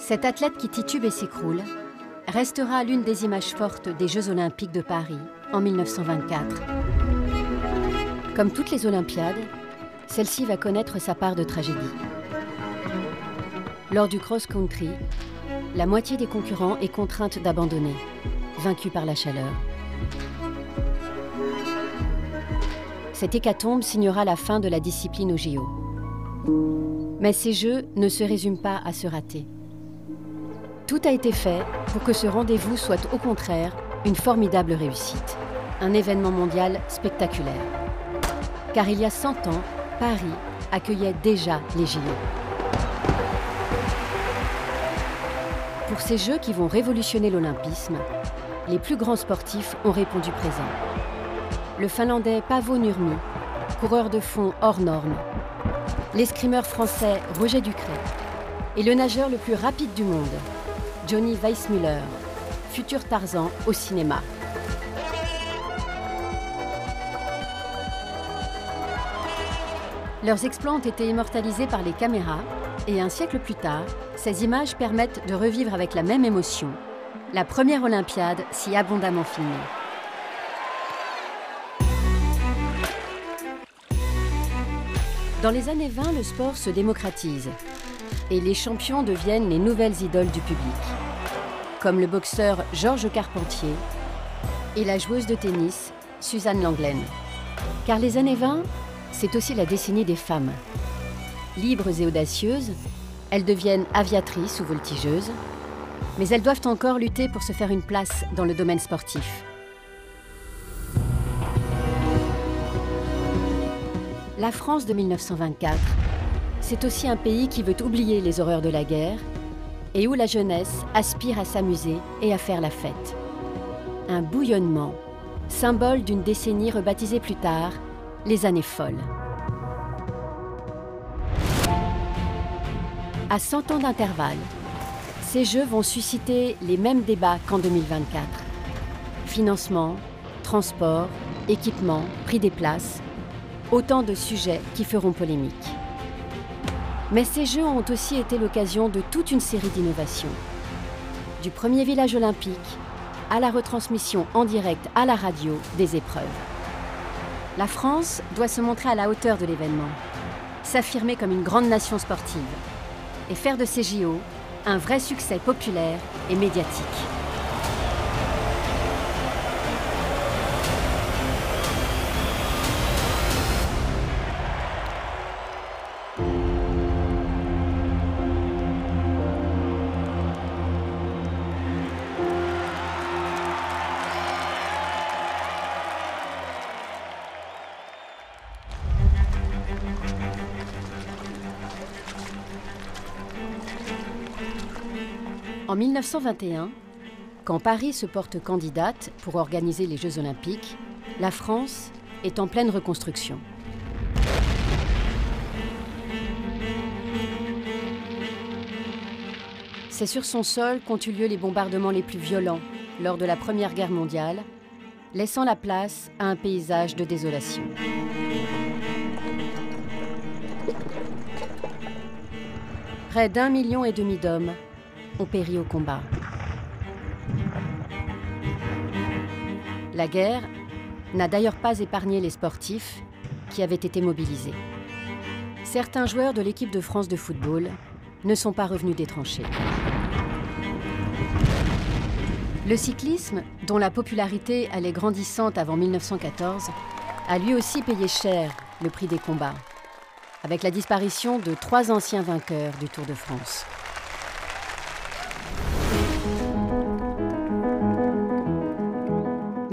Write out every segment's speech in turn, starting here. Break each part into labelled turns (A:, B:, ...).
A: Cette athlète qui titube et s'écroule restera l'une des images fortes des Jeux Olympiques de Paris en 1924. Comme toutes les Olympiades, celle-ci va connaître sa part de tragédie. Lors du cross-country, la moitié des concurrents est contrainte d'abandonner, vaincue par la chaleur. Cette hécatombe signera la fin de la discipline aux JO. Mais ces Jeux ne se résument pas à ce raté. Tout a été fait pour que ce rendez-vous soit au contraire une formidable réussite, un événement mondial spectaculaire. Car il y a 100 ans, Paris accueillait déjà les JO. Pour ces Jeux qui vont révolutionner l'olympisme, les plus grands sportifs ont répondu présent. Le Finlandais Paavo Nurmi, coureur de fond hors norme, l'escrimeur français Roger Ducret et le nageur le plus rapide du monde, Johnny Weissmuller, futur Tarzan au cinéma. Leurs exploits ont été immortalisés par les caméras et un siècle plus tard, ces images permettent de revivre avec la même émotion la première Olympiade si abondamment filmée. Dans les années 20, le sport se démocratise et les champions deviennent les nouvelles idoles du public, comme le boxeur Georges Carpentier et la joueuse de tennis Suzanne Lenglen. Car les années 20, c'est aussi la décennie des femmes. Libres et audacieuses, elles deviennent aviatrices ou voltigeuses, mais elles doivent encore lutter pour se faire une place dans le domaine sportif. La France de 1924, c'est aussi un pays qui veut oublier les horreurs de la guerre et où la jeunesse aspire à s'amuser et à faire la fête. Un bouillonnement, symbole d'une décennie rebaptisée plus tard les années folles. À 100 ans d'intervalle, ces Jeux vont susciter les mêmes débats qu'en 2024. Financement, transport, équipement, prix des places, autant de sujets qui feront polémique. Mais ces Jeux ont aussi été l'occasion de toute une série d'innovations. Du premier village olympique à la retransmission en direct à la radio des épreuves. La France doit se montrer à la hauteur de l'événement, s'affirmer comme une grande nation sportive et faire de ces JO un vrai succès populaire et médiatique. En 1921, quand Paris se porte candidate pour organiser les Jeux Olympiques, la France est en pleine reconstruction. C'est sur son sol qu'ont eu lieu les bombardements les plus violents lors de la Première Guerre mondiale, laissant la place à un paysage de désolation. Près d'1,5 million d'hommes ont péri au combat. La guerre n'a d'ailleurs pas épargné les sportifs qui avaient été mobilisés. Certains joueurs de l'équipe de France de football ne sont pas revenus des tranchées. Le cyclisme, dont la popularité allait grandissante avant 1914, a lui aussi payé cher le prix des combats, avec la disparition de 3 anciens vainqueurs du Tour de France.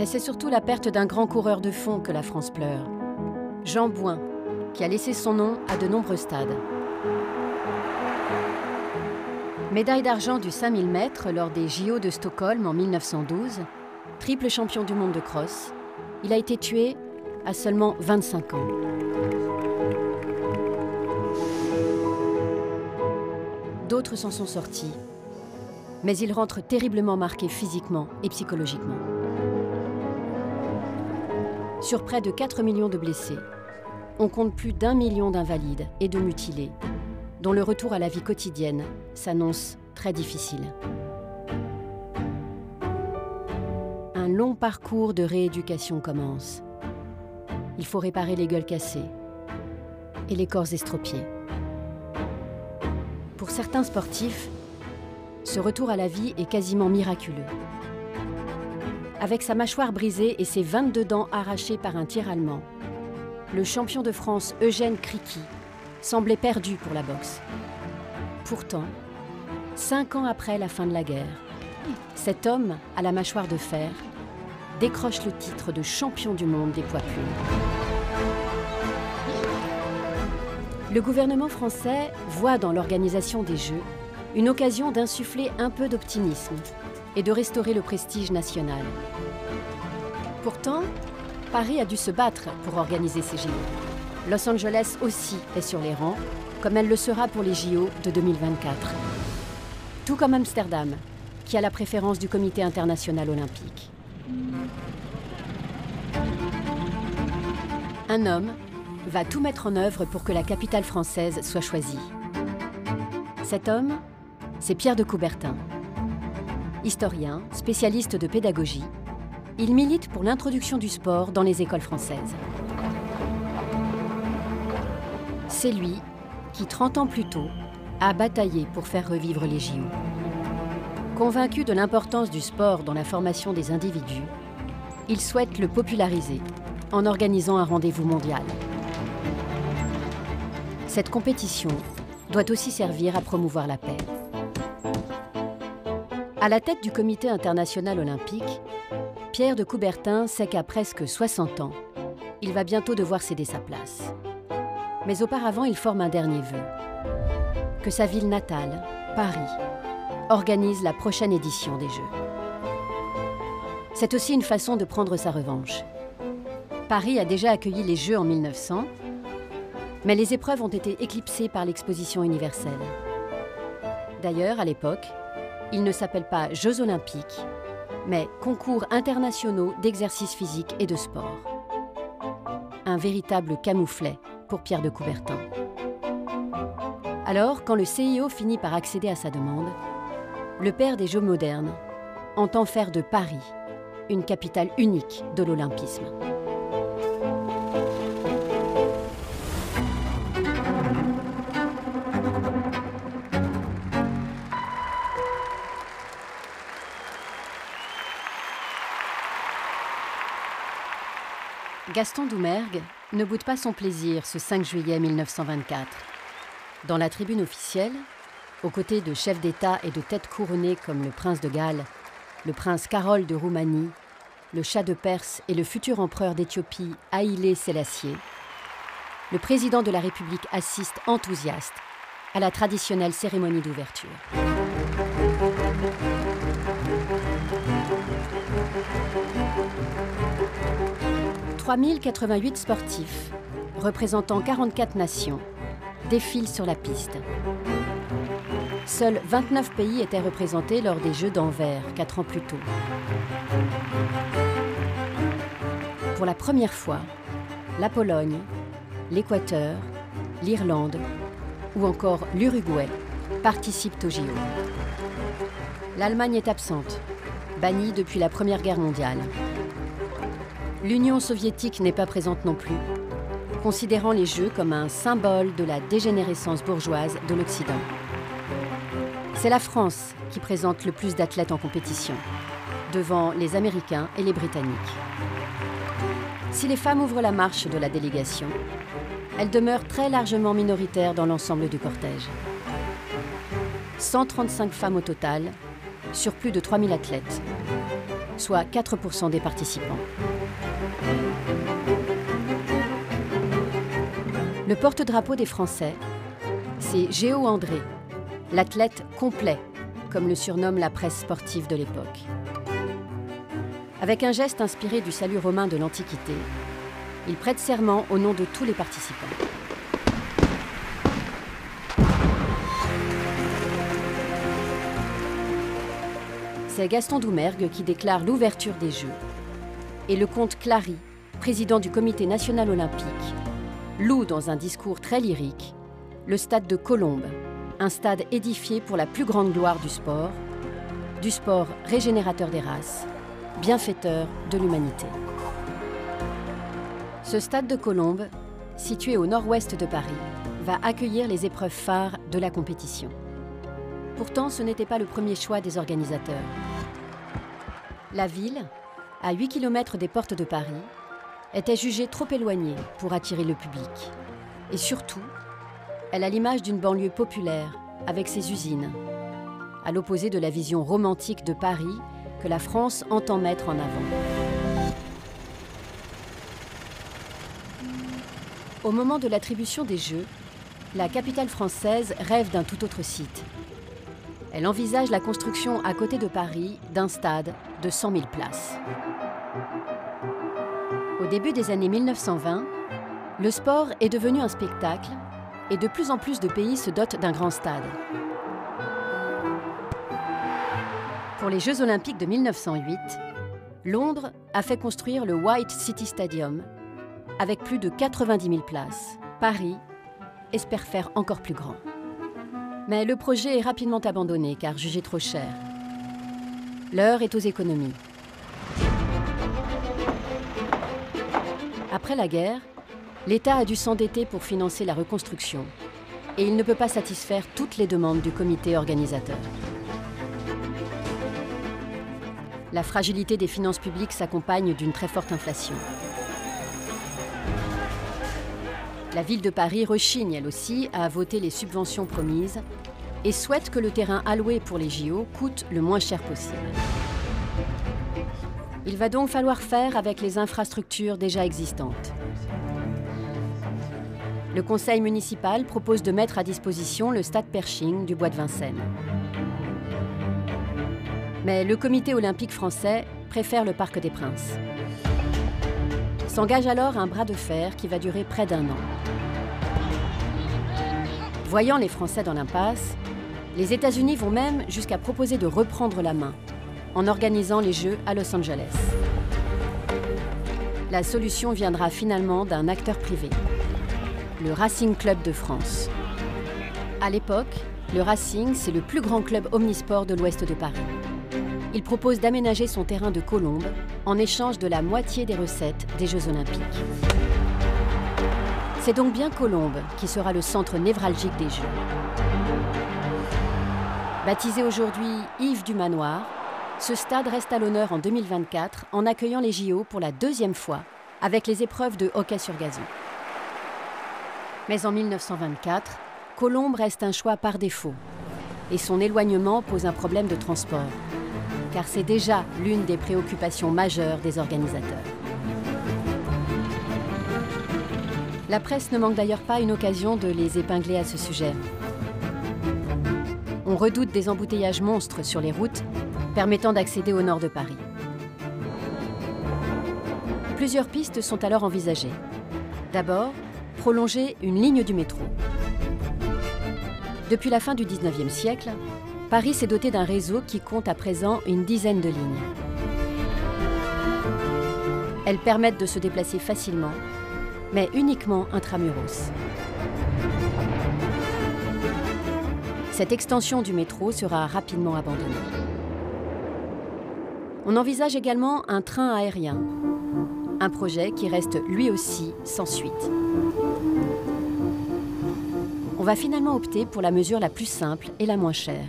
A: Mais c'est surtout la perte d'un grand coureur de fond que la France pleure. Jean Bouin, qui a laissé son nom à de nombreux stades. Médaille d'argent du 5000 mètres lors des JO de Stockholm en 1912, triple champion du monde de cross, il a été tué à seulement 25 ans. D'autres s'en sont sortis, mais ils rentrent terriblement marqués physiquement et psychologiquement. Sur près de 4 millions de blessés, on compte plus d'1 million d'invalides et de mutilés, dont le retour à la vie quotidienne s'annonce très très difficile. Un long parcours de rééducation commence. Il faut réparer les gueules cassées et les corps estropiés. Pour certains sportifs, ce retour à la vie est quasiment miraculeux. Avec sa mâchoire brisée et ses 22 dents arrachées par un tir allemand, le champion de France Eugène Criqui semblait perdu pour la boxe. Pourtant, 5 ans après la fin de la guerre, cet homme à la mâchoire de fer décroche le titre de champion du monde des poids plumes. Le gouvernement français voit dans l'organisation des Jeux une occasion d'insuffler un peu d'optimisme et de restaurer le prestige national. Pourtant, Paris a dû se battre pour organiser ces JO. Los Angeles aussi est sur les rangs, comme elle le sera pour les JO de 2024. Tout comme Amsterdam, qui a la préférence du Comité international olympique. Un homme va tout mettre en œuvre pour que la capitale française soit choisie. Cet homme, c'est Pierre de Coubertin. Historien, spécialiste de pédagogie, il milite pour l'introduction du sport dans les écoles françaises. C'est lui qui, 30 ans plus tôt, a bataillé pour faire revivre les JO. Convaincu de l'importance du sport dans la formation des individus, il souhaite le populariser en organisant un rendez-vous mondial. Cette compétition doit aussi servir à promouvoir la paix. À la tête du Comité international olympique, Pierre de Coubertin sait qu'à presque 60 ans, il va bientôt devoir céder sa place. Mais auparavant, il forme un dernier vœu. Que sa ville natale, Paris, organise la prochaine édition des Jeux. C'est aussi une façon de prendre sa revanche. Paris a déjà accueilli les Jeux en 1900, mais les épreuves ont été éclipsées par l'exposition universelle. D'ailleurs, à l'époque, ils ne s'appellent pas Jeux olympiques, mais Concours internationaux d'exercice physique et de sport. Un véritable camouflet pour Pierre de Coubertin. Alors, quand le CIO finit par accéder à sa demande, le père des Jeux modernes entend faire de Paris une capitale unique de l'olympisme. Gaston Doumergue ne boude pas son plaisir ce 5 juillet 1924. Dans la tribune officielle, aux côtés de chefs d'État et de têtes couronnées comme le prince de Galles, le prince Carol de Roumanie, le Shah de Perse et le futur empereur d'Éthiopie Haïlé Sélassié, le président de la République assiste enthousiaste à la traditionnelle cérémonie d'ouverture. « 3088 sportifs, représentant 44 nations, défilent sur la piste. Seuls 29 pays étaient représentés lors des Jeux d'Anvers, 4 ans plus tôt. Pour la première fois, la Pologne, l'Équateur, l'Irlande ou encore l'Uruguay participent aux JO. L'Allemagne est absente, bannie depuis la Première Guerre mondiale. L'Union soviétique n'est pas présente non plus, considérant les Jeux comme un symbole de la dégénérescence bourgeoise de l'Occident. C'est la France qui présente le plus d'athlètes en compétition, devant les Américains et les Britanniques. Si les femmes ouvrent la marche de la délégation, elles demeurent très largement minoritaires dans l'ensemble du cortège. 135 femmes au total, sur plus de 3000 athlètes, soit 4% des participants. Le porte-drapeau des Français, c'est Géo André, l'athlète complet, comme le surnomme la presse sportive de l'époque. Avec un geste inspiré du salut romain de l'Antiquité, il prête serment au nom de tous les participants. C'est Gaston Doumergue qui déclare l'ouverture des Jeux. Et le comte Clary, président du Comité national olympique, loue dans un discours très lyrique le stade de Colombes, un stade édifié pour la plus grande gloire du sport régénérateur des races, bienfaiteur de l'humanité. Ce stade de Colombes, situé au nord-ouest de Paris, va accueillir les épreuves phares de la compétition. Pourtant, ce n'était pas le premier choix des organisateurs. La ville, à 8 km des portes de Paris, était jugée trop éloignée pour attirer le public. Et surtout, elle a l'image d'une banlieue populaire avec ses usines, à l'opposé de la vision romantique de Paris que la France entend mettre en avant. Au moment de l'attribution des Jeux, la capitale française rêve d'un tout autre site. Elle envisage la construction à côté de Paris d'un stade de 100 000 places. Au début des années 1920, le sport est devenu un spectacle et de plus en plus de pays se dotent d'un grand stade. Pour les Jeux Olympiques de 1908, Londres a fait construire le White City Stadium avec plus de 90 000 places. Paris espère faire encore plus grand. Mais le projet est rapidement abandonné car jugé trop cher. L'heure est aux économies. Après la guerre, l'État a dû s'endetter pour financer la reconstruction et il ne peut pas satisfaire toutes les demandes du comité organisateur. La fragilité des finances publiques s'accompagne d'une très forte inflation. La ville de Paris rechigne, elle aussi, à voter les subventions promises et souhaite que le terrain alloué pour les JO coûte le moins cher possible. Il va donc falloir faire avec les infrastructures déjà existantes. Le conseil municipal propose de mettre à disposition le stade Pershing du Bois de Vincennes. Mais le comité olympique français préfère le Parc des Princes. S'engage alors un bras de fer qui va durer près d'1 an. Voyant les Français dans l'impasse, les États-Unis vont même jusqu'à proposer de reprendre la main en organisant les Jeux à Los Angeles. La solution viendra finalement d'un acteur privé, le Racing Club de France. À l'époque, le Racing, c'est le plus grand club omnisport de l'ouest de Paris. Il propose d'aménager son terrain de Colombes en échange de la moitié des recettes des Jeux Olympiques. C'est donc bien Colombes qui sera le centre névralgique des Jeux. Baptisé aujourd'hui Yves du Manoir, ce stade reste à l'honneur en 2024 en accueillant les JO pour la 2e fois avec les épreuves de hockey sur gazon. Mais en 1924, Colombes reste un choix par défaut et son éloignement pose un problème de transport, car c'est déjà l'une des préoccupations majeures des organisateurs. La presse ne manque d'ailleurs pas une occasion de les épingler à ce sujet. On redoute des embouteillages monstres sur les routes permettant d'accéder au nord de Paris. Plusieurs pistes sont alors envisagées. D'abord, prolonger une ligne du métro. Depuis la fin du XIXe siècle, Paris s'est doté d'un réseau qui compte à présent une dizaine de lignes. Elles permettent de se déplacer facilement, mais uniquement intramuros. Cette extension du métro sera rapidement abandonnée. On envisage également un train aérien, un projet qui reste lui aussi sans suite. On va finalement opter pour la mesure la plus simple et la moins chère.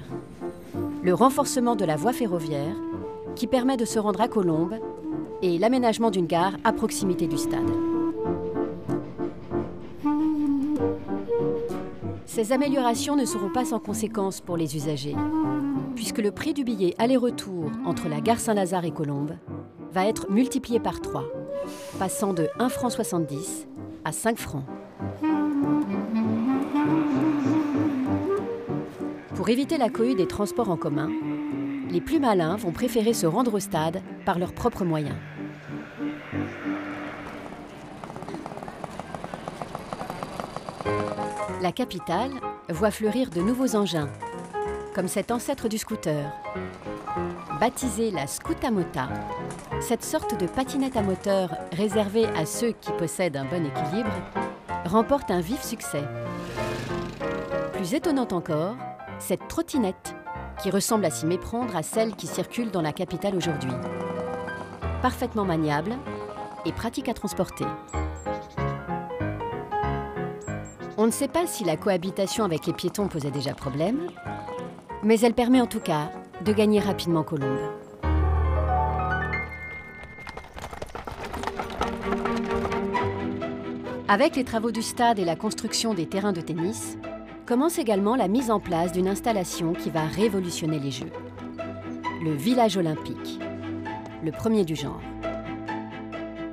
A: Le renforcement de la voie ferroviaire qui permet de se rendre à Colombes et l'aménagement d'une gare à proximité du stade. Ces améliorations ne seront pas sans conséquences pour les usagers, puisque le prix du billet aller-retour entre la gare Saint-Lazare et Colombes va être multiplié par 3, passant de 1,70 € à 5 francs. Pour éviter la cohue des transports en commun, les plus malins vont préférer se rendre au stade par leurs propres moyens. La capitale voit fleurir de nouveaux engins, comme cet ancêtre du scooter. Baptisée la Scootamota, cette sorte de patinette à moteur réservée à ceux qui possèdent un bon équilibre remporte un vif succès. Plus Plus étonnante encore, cette trottinette, qui ressemble à s'y méprendre à celle qui circule dans la capitale aujourd'hui. Parfaitement maniable et pratique à transporter. On ne sait pas si la cohabitation avec les piétons posait déjà problème, mais elle permet en tout cas de gagner rapidement Colombes. Avec les travaux du stade et la construction des terrains de tennis, commence également la mise en place d'une installation qui va révolutionner les Jeux. Le village olympique, le premier du genre.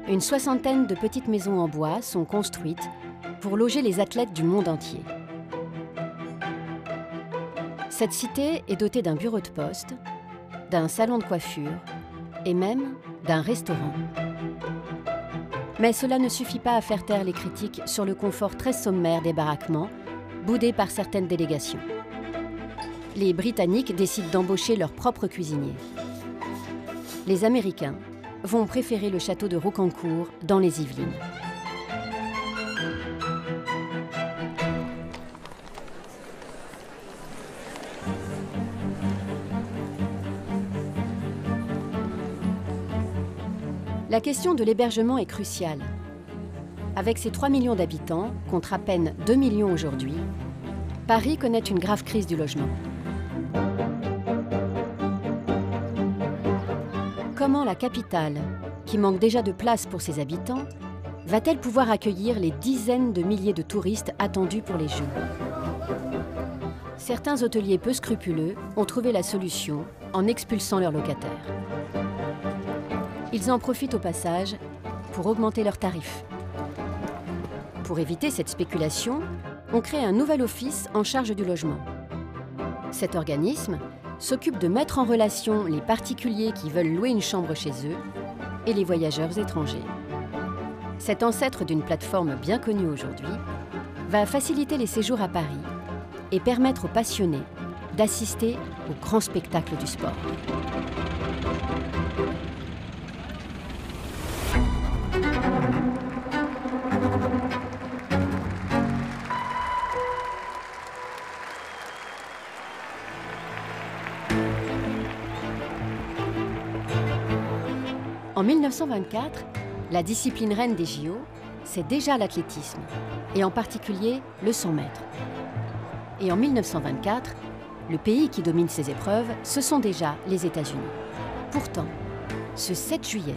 A: Une soixantaine de petites maisons en bois sont construites pour loger les athlètes du monde entier. Cette cité est dotée d'un bureau de poste, d'un salon de coiffure et même d'un restaurant. Mais cela ne suffit pas à faire taire les critiques sur le confort très sommaire des baraquements, boudés par certaines délégations. Les Britanniques décident d'embaucher leurs propres cuisiniers. Les Américains vont préférer le château de Rocancourt dans les Yvelines. La question de l'hébergement est cruciale. Avec ses 3 millions d'habitants, contre à peine 2 millions aujourd'hui, Paris connaît une grave crise du logement. Comment la capitale, qui manque déjà de place pour ses habitants, va-t-elle pouvoir accueillir les dizaines de milliers de touristes attendus pour les Jeux? Certains hôteliers peu scrupuleux ont trouvé la solution en expulsant leurs locataires. Ils en profitent au passage pour augmenter leurs tarifs. Pour éviter cette spéculation, on crée un nouvel office en charge du logement. Cet organisme s'occupe de mettre en relation les particuliers qui veulent louer une chambre chez eux et les voyageurs étrangers. Cet ancêtre d'une plateforme bien connue aujourd'hui va faciliter les séjours à Paris et permettre aux passionnés d'assister au grand spectacle du sport. En 1924, la discipline reine des JO, c'est déjà l'athlétisme, et en particulier le 100 mètres. Et en 1924, le pays qui domine ces épreuves, ce sont déjà les États-Unis. Pourtant, ce 7 juillet,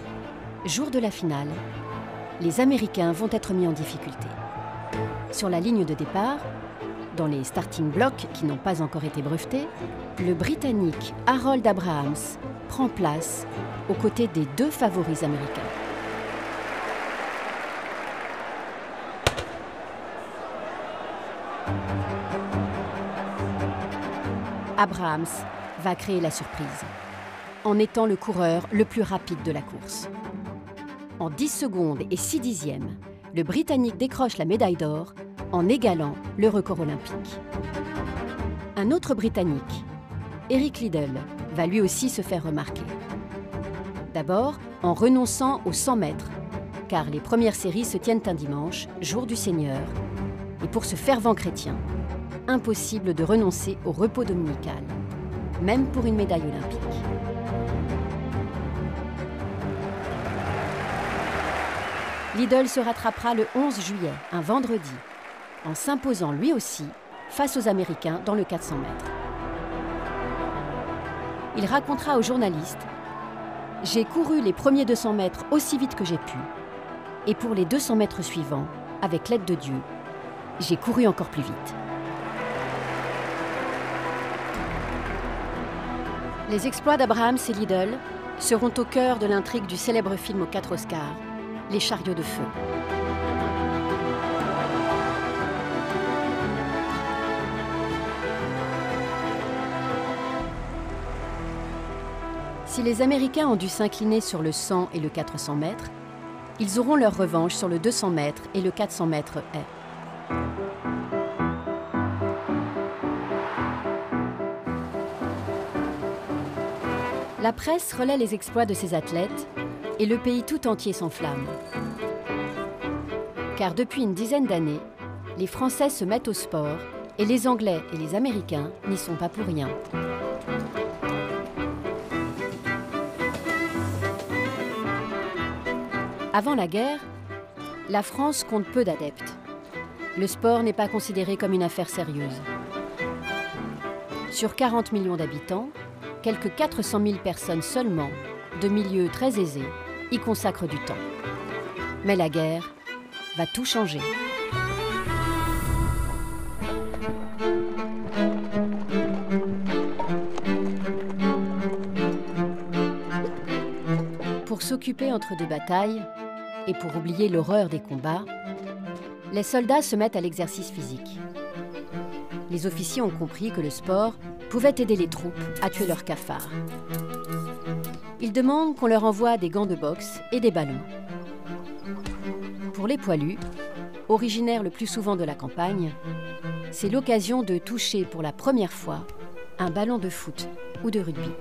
A: jour de la finale, les Américains vont être mis en difficulté. Sur la ligne de départ, dans les starting blocks qui n'ont pas encore été brevetés, le Britannique Harold Abrahams prend place aux côtés des 2 favoris américains. Abrahams va créer la surprise, en étant le coureur le plus rapide de la course. En 10 secondes et 6 dixièmes, le Britannique décroche la médaille d'or en égalant le record olympique. Un autre Britannique, Eric Liddell, va lui aussi se faire remarquer. D'abord en renonçant aux 100 mètres, car les premières séries se tiennent un dimanche, jour du Seigneur, et pour ce fervent chrétien, impossible de renoncer au repos dominical, même pour une médaille olympique. Liddell se rattrapera le 11 juillet, un vendredi, en s'imposant lui aussi face aux Américains dans le 400 mètres. Il racontera aux journalistes « J'ai couru les premiers 200 mètres aussi vite que j'ai pu, et pour les 200 mètres suivants, avec l'aide de Dieu, j'ai couru encore plus vite. » Les exploits d'Abrahams et Liddell seront au cœur de l'intrigue du célèbre film aux 4 Oscars, Les chariots de feu. Si les Américains ont dû s'incliner sur le 100 et le 400 mètres, ils auront leur revanche sur le 200 mètres et le 400 mètres haies. La presse relaie les exploits de ces athlètes et le pays tout entier s'enflamme. Car depuis une dizaine d'années, les Français se mettent au sport Et les Anglais et les Américains n'y sont pas pour rien. Avant la guerre, la France compte peu d'adeptes. Le sport n'est pas considéré comme une affaire sérieuse. Sur 40 millions d'habitants, quelques 400 000 personnes seulement, de milieux très aisés, y consacrent du temps. Mais la guerre va tout changer. Pour s'occuper entre deux batailles, et pour oublier l'horreur des combats, les soldats se mettent à l'exercice physique. Les officiers ont compris que le sport pouvait aider les troupes à tuer leurs cafards. Ils demandent qu'on leur envoie des gants de boxe et des ballons. Pour les poilus, originaires le plus souvent de la campagne, c'est l'occasion de toucher pour la première fois un ballon de foot ou de rugby.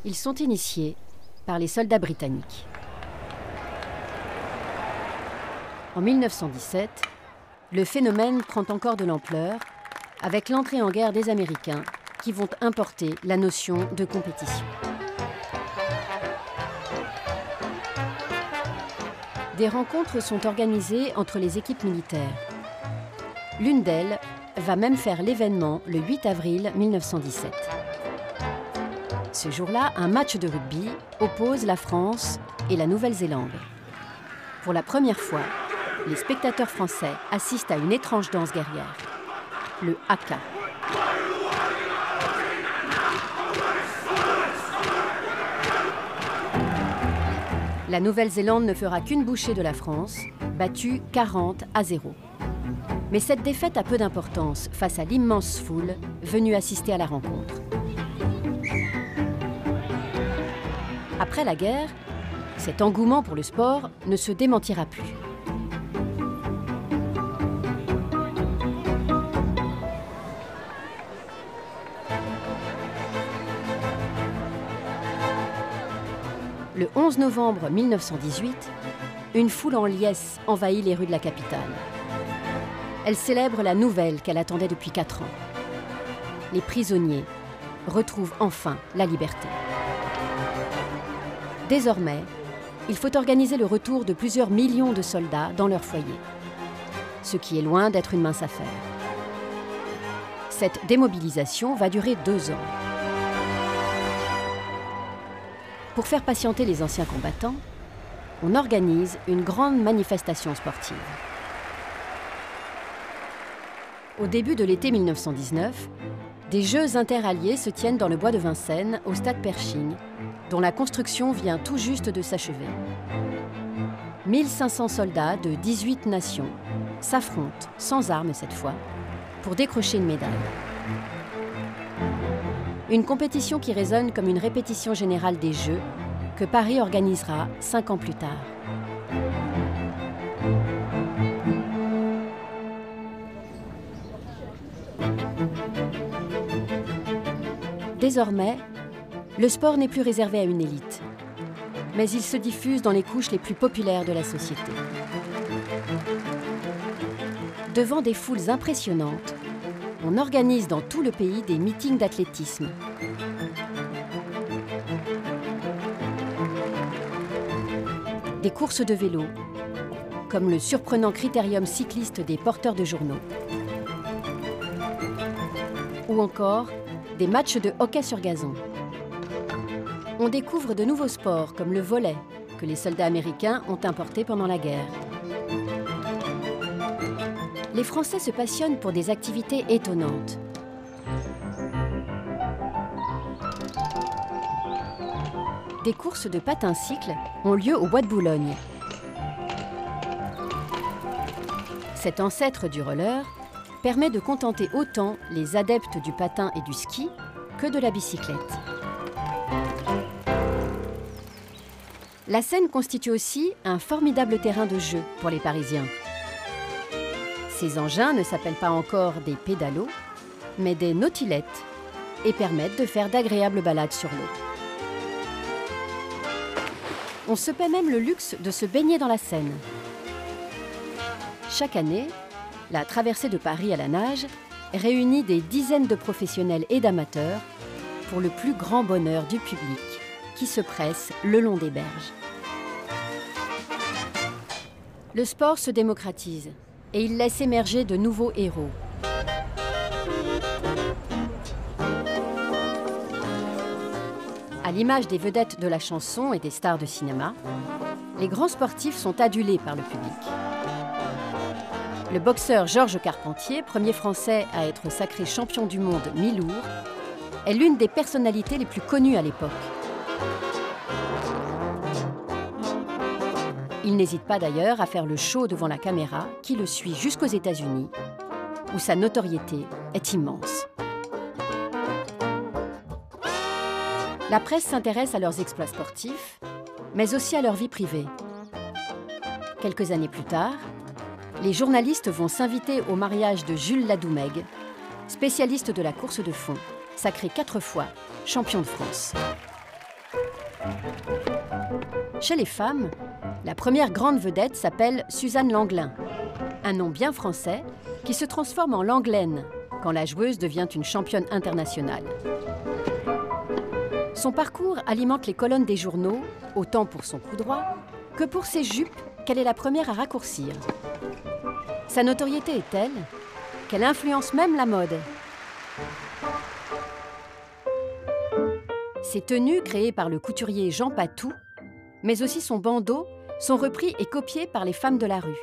A: Ils sont initiés par les soldats britanniques. En 1917, le phénomène prend encore de l'ampleur avec l'entrée en guerre des Américains qui vont importer la notion de compétition. Des rencontres sont organisées entre les équipes militaires. L'une d'elles va même faire l'événement le 8 avril 1917. Ce jour-là, un match de rugby oppose la France et la Nouvelle-Zélande. Pour la première fois, les spectateurs français assistent à une étrange danse guerrière, le haka. La Nouvelle-Zélande ne fera qu'une bouchée de la France, battue 40-0. Mais cette défaite a peu d'importance face à l'immense foule venue assister à la rencontre. Après la guerre, cet engouement pour le sport ne se démentira plus. Le 11 novembre 1918, une foule en liesse envahit les rues de la capitale. Elle célèbre la nouvelle qu'elle attendait depuis 4 ans. Les prisonniers retrouvent enfin la liberté. Désormais, il faut organiser le retour de plusieurs millions de soldats dans leur foyer, ce qui est loin d'être une mince affaire. Cette démobilisation va durer 2 ans. Pour faire patienter les anciens combattants, on organise une grande manifestation sportive. Au début de l'été 1919, des Jeux interalliés se tiennent dans le bois de Vincennes, au stade Pershing, dont la construction vient tout juste de s'achever. 1500 soldats de 18 nations s'affrontent, sans armes cette fois, pour décrocher une médaille. Une compétition qui résonne comme une répétition générale des Jeux que Paris organisera 5 ans plus tard. Désormais, le sport n'est plus réservé à une élite, mais il se diffuse dans les couches les plus populaires de la société. Devant des foules impressionnantes, on organise dans tout le pays des meetings d'athlétisme. Des courses de vélo, comme le surprenant critérium cycliste des porteurs de journaux. Ou encore des matchs de hockey sur gazon. On découvre de nouveaux sports comme le volley, que les soldats américains ont importé pendant la guerre. Les Français se passionnent pour des activités étonnantes. Des courses de patin-cycle ont lieu au bois de Boulogne. Cet ancêtre du roller permet de contenter autant les adeptes du patin et du ski que de la bicyclette. La Seine constitue aussi un formidable terrain de jeu pour les Parisiens. Ces engins ne s'appellent pas encore des pédalos, mais des nautilettes et permettent de faire d'agréables balades sur l'eau. On se paie même le luxe de se baigner dans la Seine. Chaque année, la traversée de Paris à la nage réunit des dizaines de professionnels et d'amateurs pour le plus grand bonheur du public qui se presse le long des berges. Le sport se démocratise et il laisse émerger de nouveaux héros. À l'image des vedettes de la chanson et des stars de cinéma, les grands sportifs sont adulés par le public. Le boxeur Georges Carpentier, premier Français à être sacré champion du monde mi-lourd, est l'une des personnalités les plus connues à l'époque. Il n'hésite pas d'ailleurs à faire le show devant la caméra qui le suit jusqu'aux États-Unis, où sa notoriété est immense. La presse s'intéresse à leurs exploits sportifs, mais aussi à leur vie privée. Quelques années plus tard, les journalistes vont s'inviter au mariage de Jules Ladoumègue, spécialiste de la course de fond, sacré 4 fois champion de France. Chez les femmes, la première grande vedette s'appelle Suzanne Langlain, un nom bien français qui se transforme en Langlaine quand la joueuse devient une championne internationale. Son parcours alimente les colonnes des journaux, autant pour son coup droit que pour ses jupes qu'elle est la première à raccourcir. Sa notoriété est telle qu'elle influence même la mode. Ses tenues, créées par le couturier Jean Patou, mais aussi son bandeau, sont repris et copiés par les femmes de la rue.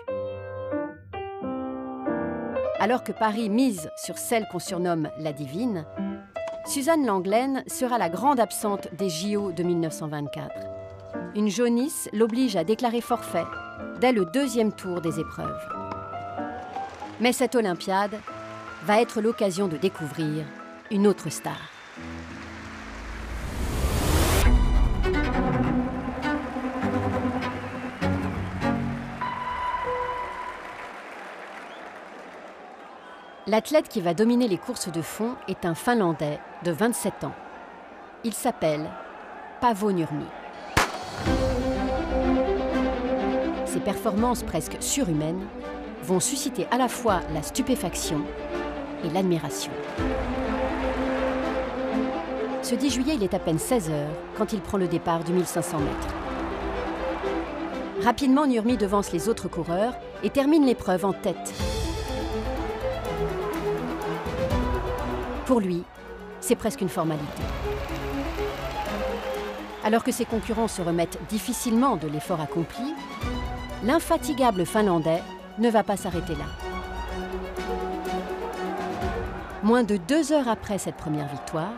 A: Alors que Paris mise sur celle qu'on surnomme la divine, Suzanne Langlaine sera la grande absente des JO de 1924. Une jaunisse l'oblige à déclarer forfait dès le 2e tour des épreuves. Mais cette Olympiade va être l'occasion de découvrir une autre star. L'athlète qui va dominer les courses de fond est un Finlandais de 27 ans. Il s'appelle Paavo Nurmi. Ses performances presque surhumaines vont susciter à la fois la stupéfaction et l'admiration. Ce 10 juillet, il est à peine 16 h quand il prend le départ du 1500 mètres. Rapidement, Nurmi devance les autres coureurs et termine l'épreuve en tête. Pour lui, c'est presque une formalité. Alors que ses concurrents se remettent difficilement de l'effort accompli, l'infatigable Finlandais ne va pas s'arrêter là. Moins de 2 heures après cette première victoire,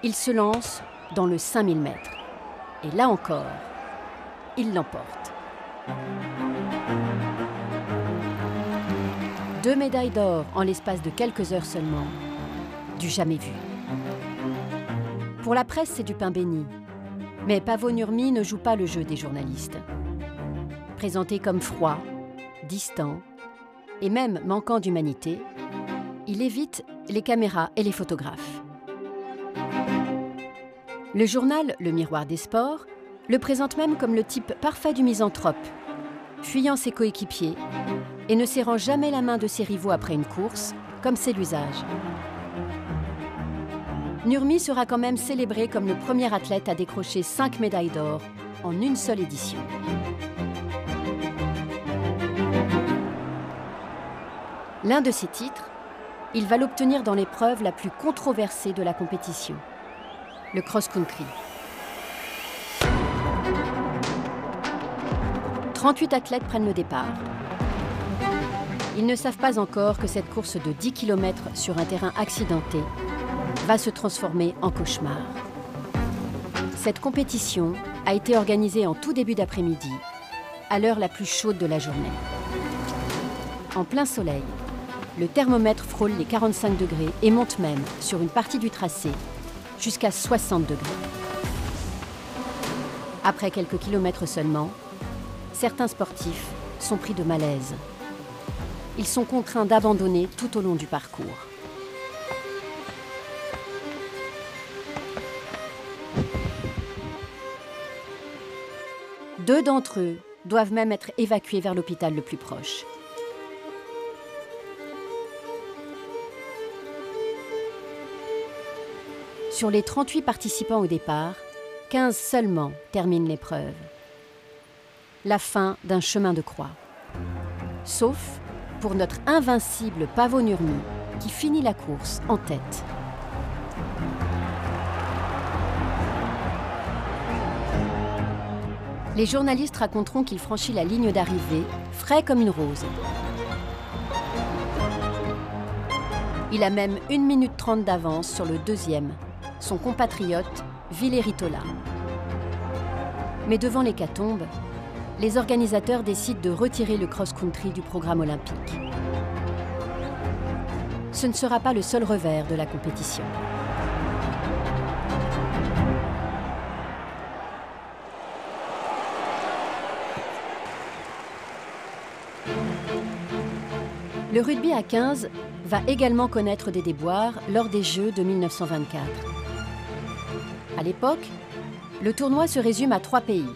A: il se lance dans le 5000 mètres. Et là encore, il l'emporte. 2 médailles d'or en l'espace de quelques heures seulement, du jamais vu. Pour la presse, c'est du pain béni. Mais Paavo Nurmi ne joue pas le jeu des journalistes. Présenté comme froid, distant et même manquant d'humanité, il évite les caméras et les photographes. Le journal Le Miroir des Sports le présente même comme le type parfait du misanthrope, fuyant ses coéquipiers et ne serrant jamais la main de ses rivaux après une course, comme c'est l'usage. Nurmi sera quand même célébré comme le premier athlète à décrocher 5 médailles d'or en une seule édition. L'un de ces titres, il va l'obtenir dans l'épreuve la plus controversée de la compétition, le cross-country. 38 athlètes prennent le départ. Ils ne savent pas encore que cette course de 10 km sur un terrain accidenté va se transformer en cauchemar. Cette compétition a été organisée en tout début d'après-midi, à l'heure la plus chaude de la journée. En plein soleil, le thermomètre frôle les 45 degrés et monte même, sur une partie du tracé, jusqu'à 60 degrés. Après quelques kilomètres seulement, certains sportifs sont pris de malaise. Ils sont contraints d'abandonner tout au long du parcours. Deux d'entre eux doivent même être évacués vers l'hôpital le plus proche. Sur les 38 participants au départ, 15 seulement terminent l'épreuve. La fin d'un chemin de croix. Sauf pour notre invincible Paavo Nurmi, qui finit la course en tête. Les journalistes raconteront qu'il franchit la ligne d'arrivée, frais comme une rose. Il a même 1 minute 30 d'avance sur le deuxième, son compatriote Villery Tola. Mais devant l'hécatombe, les organisateurs décident de retirer le cross-country du programme olympique. Ce ne sera pas le seul revers de la compétition. Le rugby à 15 va également connaître des déboires lors des Jeux de 1924. À l'époque, le tournoi se résume à 3 pays,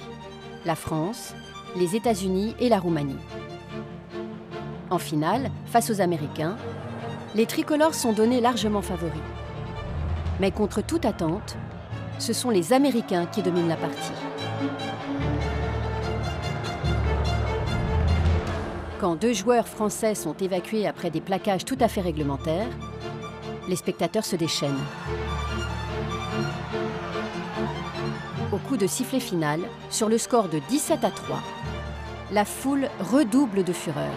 A: la France, les États-Unis et la Roumanie. En finale, face aux Américains, les tricolores sont donnés largement favoris. Mais contre toute attente, ce sont les Américains qui dominent la partie. Quand 2 joueurs français sont évacués après des plaquages tout à fait réglementaires, les spectateurs se déchaînent. Au coup de sifflet final, sur le score de 17-3, la foule redouble de fureur.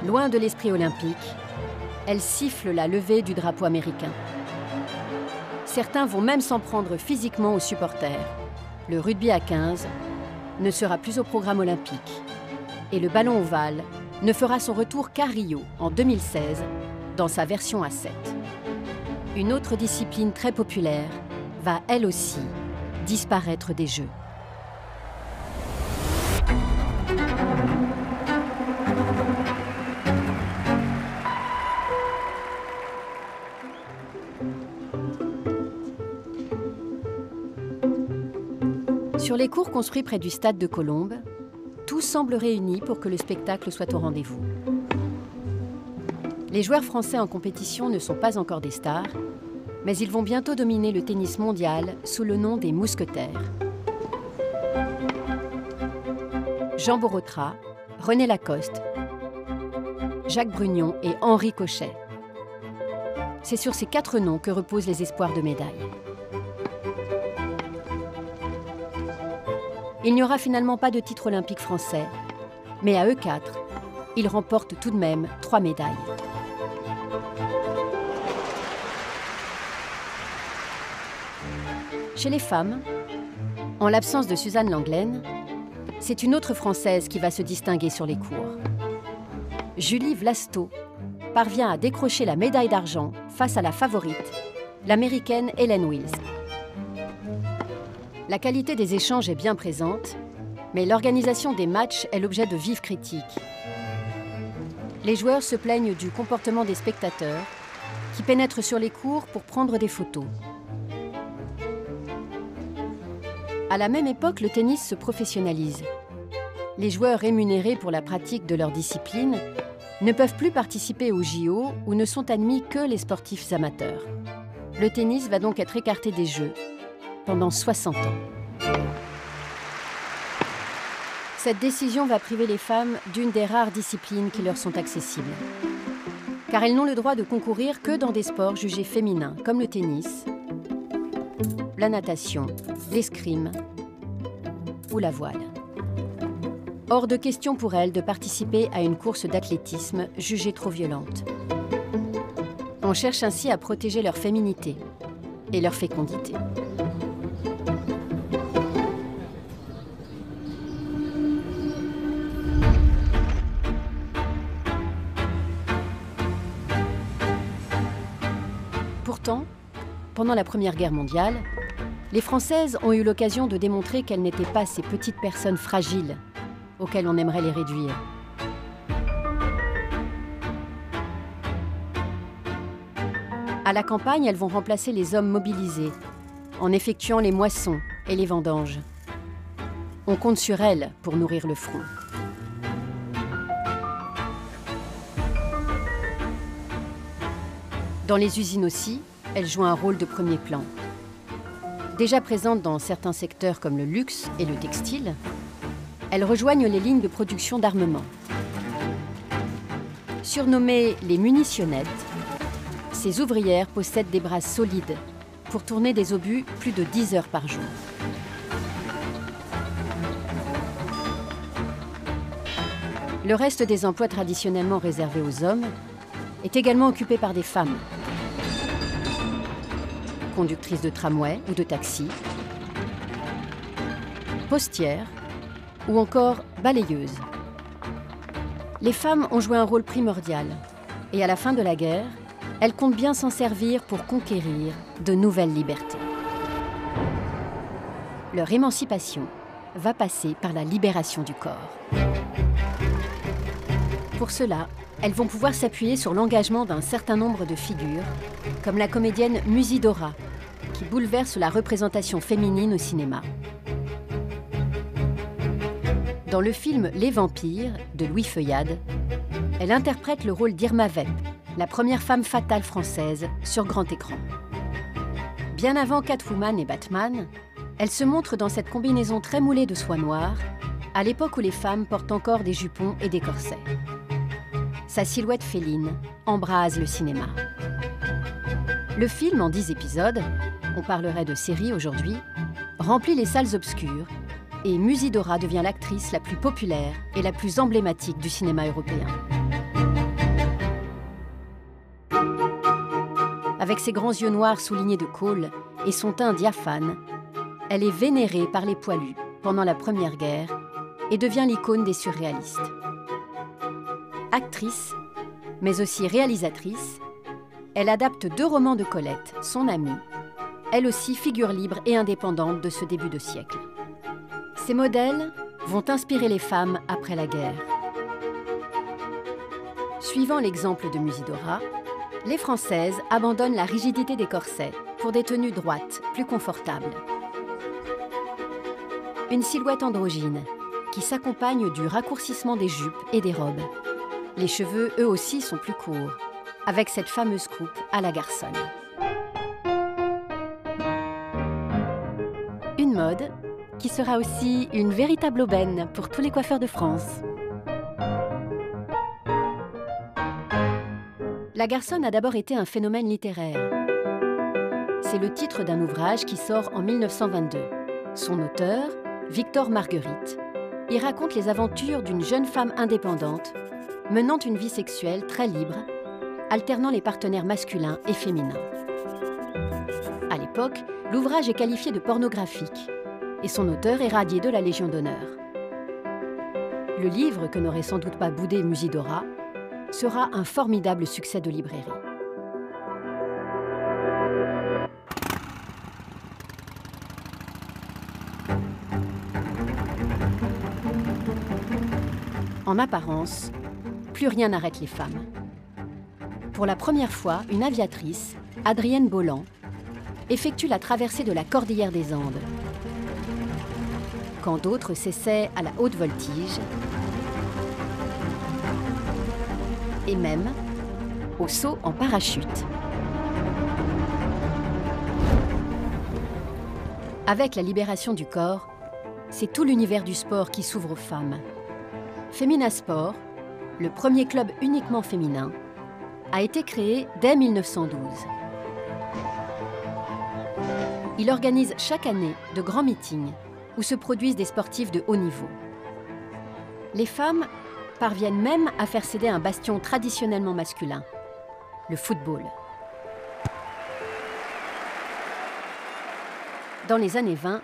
A: Loin de l'esprit olympique, elle siffle la levée du drapeau américain. Certains vont même s'en prendre physiquement aux supporters. Le rugby à 15 ne sera plus au programme olympique. Et le ballon ovale ne fera son retour qu'à Rio en 2016, dans sa version à 7. Une autre discipline très populaire va elle aussi disparaître des Jeux. Sur les cours construits près du stade de Colombes, tout semble réuni pour que le spectacle soit au rendez-vous. Les joueurs français en compétition ne sont pas encore des stars, mais ils vont bientôt dominer le tennis mondial sous le nom des mousquetaires. Jean Borotra, René Lacoste, Jacques Brugnon et Henri Cochet. C'est sur ces 4 noms que reposent les espoirs de médailles. Il n'y aura finalement pas de titre olympique français, mais à eux 4, ils remportent tout de même 3 médailles. Chez les femmes, en l'absence de Suzanne Lenglen, c'est une autre Française qui va se distinguer sur les cours. Julie Vlasto parvient à décrocher la médaille d'argent face à la favorite, l'américaine Helen Wills. La qualité des échanges est bien présente, mais l'organisation des matchs est l'objet de vives critiques. Les joueurs se plaignent du comportement des spectateurs qui pénètrent sur les cours pour prendre des photos. À la même époque, le tennis se professionnalise. Les joueurs rémunérés pour la pratique de leur discipline ne peuvent plus participer aux JO où ne sont admis que les sportifs amateurs. Le tennis va donc être écarté des Jeux pendant 60 ans. Cette décision va priver les femmes d'une des rares disciplines qui leur sont accessibles. Car elles n'ont le droit de concourir que dans des sports jugés féminins, comme le tennis, la natation, l'escrime ou la voile. Hors de question pour elles de participer à une course d'athlétisme jugée trop violente. On cherche ainsi à protéger leur féminité et leur fécondité. Pourtant, pendant la Première Guerre mondiale, les Françaises ont eu l'occasion de démontrer qu'elles n'étaient pas ces petites personnes fragiles auxquelles on aimerait les réduire. À la campagne, elles vont remplacer les hommes mobilisés en effectuant les moissons et les vendanges. On compte sur elles pour nourrir le front. Dans les usines aussi, elles jouent un rôle de premier plan. Déjà présentes dans certains secteurs comme le luxe et le textile, elles rejoignent les lignes de production d'armement. Surnommées les munitionnettes, ces ouvrières possèdent des bras solides pour tourner des obus plus de 10 heures par jour. Le reste des emplois traditionnellement réservés aux hommes est également occupé par des femmes. Conductrices de tramway ou de taxi, postières ou encore balayeuses. Les femmes ont joué un rôle primordial et à la fin de la guerre, elles comptent bien s'en servir pour conquérir de nouvelles libertés. Leur émancipation va passer par la libération du corps. Pour cela, elles vont pouvoir s'appuyer sur l'engagement d'un certain nombre de figures, comme la comédienne Musidora, qui bouleverse la représentation féminine au cinéma. Dans le film Les Vampires de Louis Feuillade, elle interprète le rôle d'Irma Vep, la première femme fatale française sur grand écran. Bien avant Catwoman et Batman, elle se montre dans cette combinaison très moulée de soie noire, à l'époque où les femmes portent encore des jupons et des corsets. Sa silhouette féline embrase le cinéma. Le film, en 10 épisodes, on parlerait de série aujourd'hui, remplit les salles obscures et Musidora devient l'actrice la plus populaire et la plus emblématique du cinéma européen. Avec ses grands yeux noirs soulignés de colle et son teint diaphane, elle est vénérée par les poilus pendant la Première Guerre et devient l'icône des surréalistes. Actrice, mais aussi réalisatrice, elle adapte 2 romans de Colette, son amie, elle aussi figure libre et indépendante de ce début de siècle. Ces modèles vont inspirer les femmes après la guerre. Suivant l'exemple de Musidora, les Françaises abandonnent la rigidité des corsets pour des tenues droites, plus confortables. Une silhouette androgyne qui s'accompagne du raccourcissement des jupes et des robes. Les cheveux, eux aussi, sont plus courts, avec cette fameuse coupe à la garçonne. Une mode qui sera aussi une véritable aubaine pour tous les coiffeurs de France. La garçonne a d'abord été un phénomène littéraire. C'est le titre d'un ouvrage qui sort en 1922. Son auteur, Victor Marguerite, y raconte les aventures d'une jeune femme indépendante, menant une vie sexuelle très libre, alternant les partenaires masculins et féminins. À l'époque, l'ouvrage est qualifié de pornographique et son auteur est radié de la Légion d'honneur. Le livre, que n'aurait sans doute pas boudé Musidora, sera un formidable succès de librairie. En apparence, plus rien n'arrête les femmes. Pour la première fois, une aviatrice, Adrienne Bolland, effectue la traversée de la Cordillère des Andes. Quand d'autres s'essaient à la haute voltige, et même au saut en parachute. Avec la libération du corps, c'est tout l'univers du sport qui s'ouvre aux femmes. Femina Sport, le premier club uniquement féminin, a été créé dès 1912. Il organise chaque année de grands meetings où se produisent des sportifs de haut niveau. Les femmes parviennent même à faire céder un bastion traditionnellement masculin, le football. Dans les années 20,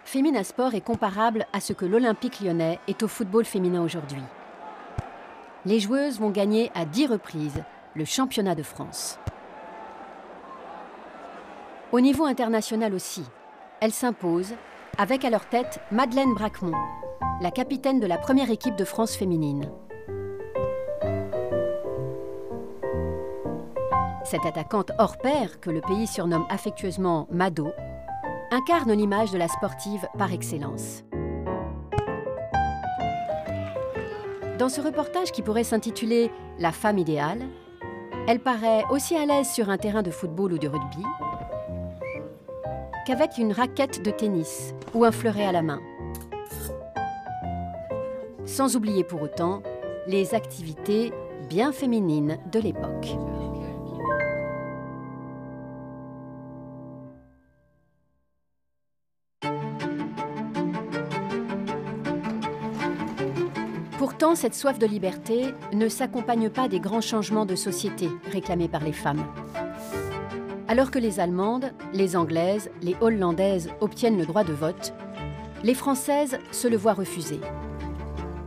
A: Femina Sport est comparable à ce que l'Olympique lyonnais est au football féminin aujourd'hui. Les joueuses vont gagner à 10 reprises le championnat de France. Au niveau international aussi, elles s'imposent avec à leur tête Madeleine Bracquemont, la capitaine de la première équipe de France féminine. Cette attaquante hors pair, que le pays surnomme affectueusement Mado, incarne l'image de la sportive par excellence. Dans ce reportage qui pourrait s'intituler « La femme idéale », Elle paraît aussi à l'aise sur un terrain de football ou de rugby qu'avec une raquette de tennis ou un fleuret à la main. Sans oublier pour autant les activités bien féminines de l'époque. Pourtant, cette soif de liberté ne s'accompagne pas des grands changements de société réclamés par les femmes. Alors que les Allemandes, les Anglaises, les Hollandaises obtiennent le droit de vote, les Françaises se le voient refuser.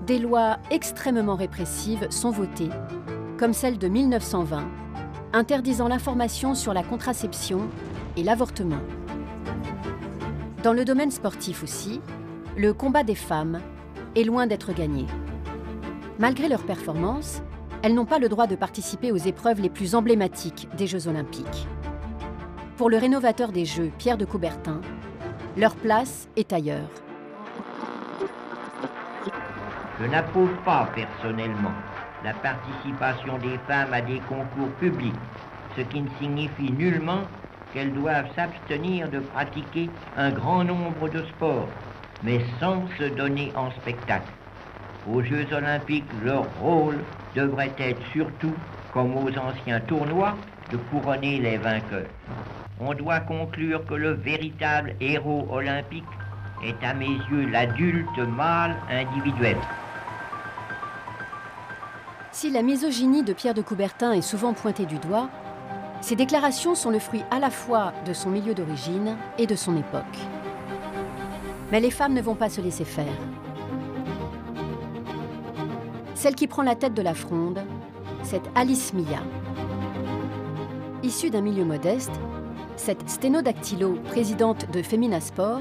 A: Des lois extrêmement répressives sont votées, comme celle de 1920, interdisant l'information sur la contraception et l'avortement. Dans le domaine sportif aussi, le combat des femmes est loin d'être gagné. Malgré leurs performances, elles n'ont pas le droit de participer aux épreuves les plus emblématiques des Jeux Olympiques. Pour le rénovateur des Jeux, Pierre de Coubertin, leur place est ailleurs.
B: Je n'approuve pas personnellement la participation des femmes à des concours publics, ce qui ne signifie nullement qu'elles doivent s'abstenir de pratiquer un grand nombre de sports, mais sans se donner en spectacle. Aux Jeux Olympiques, leur rôle devrait être surtout, comme aux anciens tournois, de couronner les vainqueurs. On doit conclure que le véritable héros olympique est à mes yeux l'adulte mâle individuel.
A: Si la misogynie de Pierre de Coubertin est souvent pointée du doigt, ces déclarations sont le fruit à la fois de son milieu d'origine et de son époque. Mais les femmes ne vont pas se laisser faire. Celle qui prend la tête de la fronde, c'est Alice Millat. Issue d'un milieu modeste, cette sténodactylo, présidente de Femina Sport,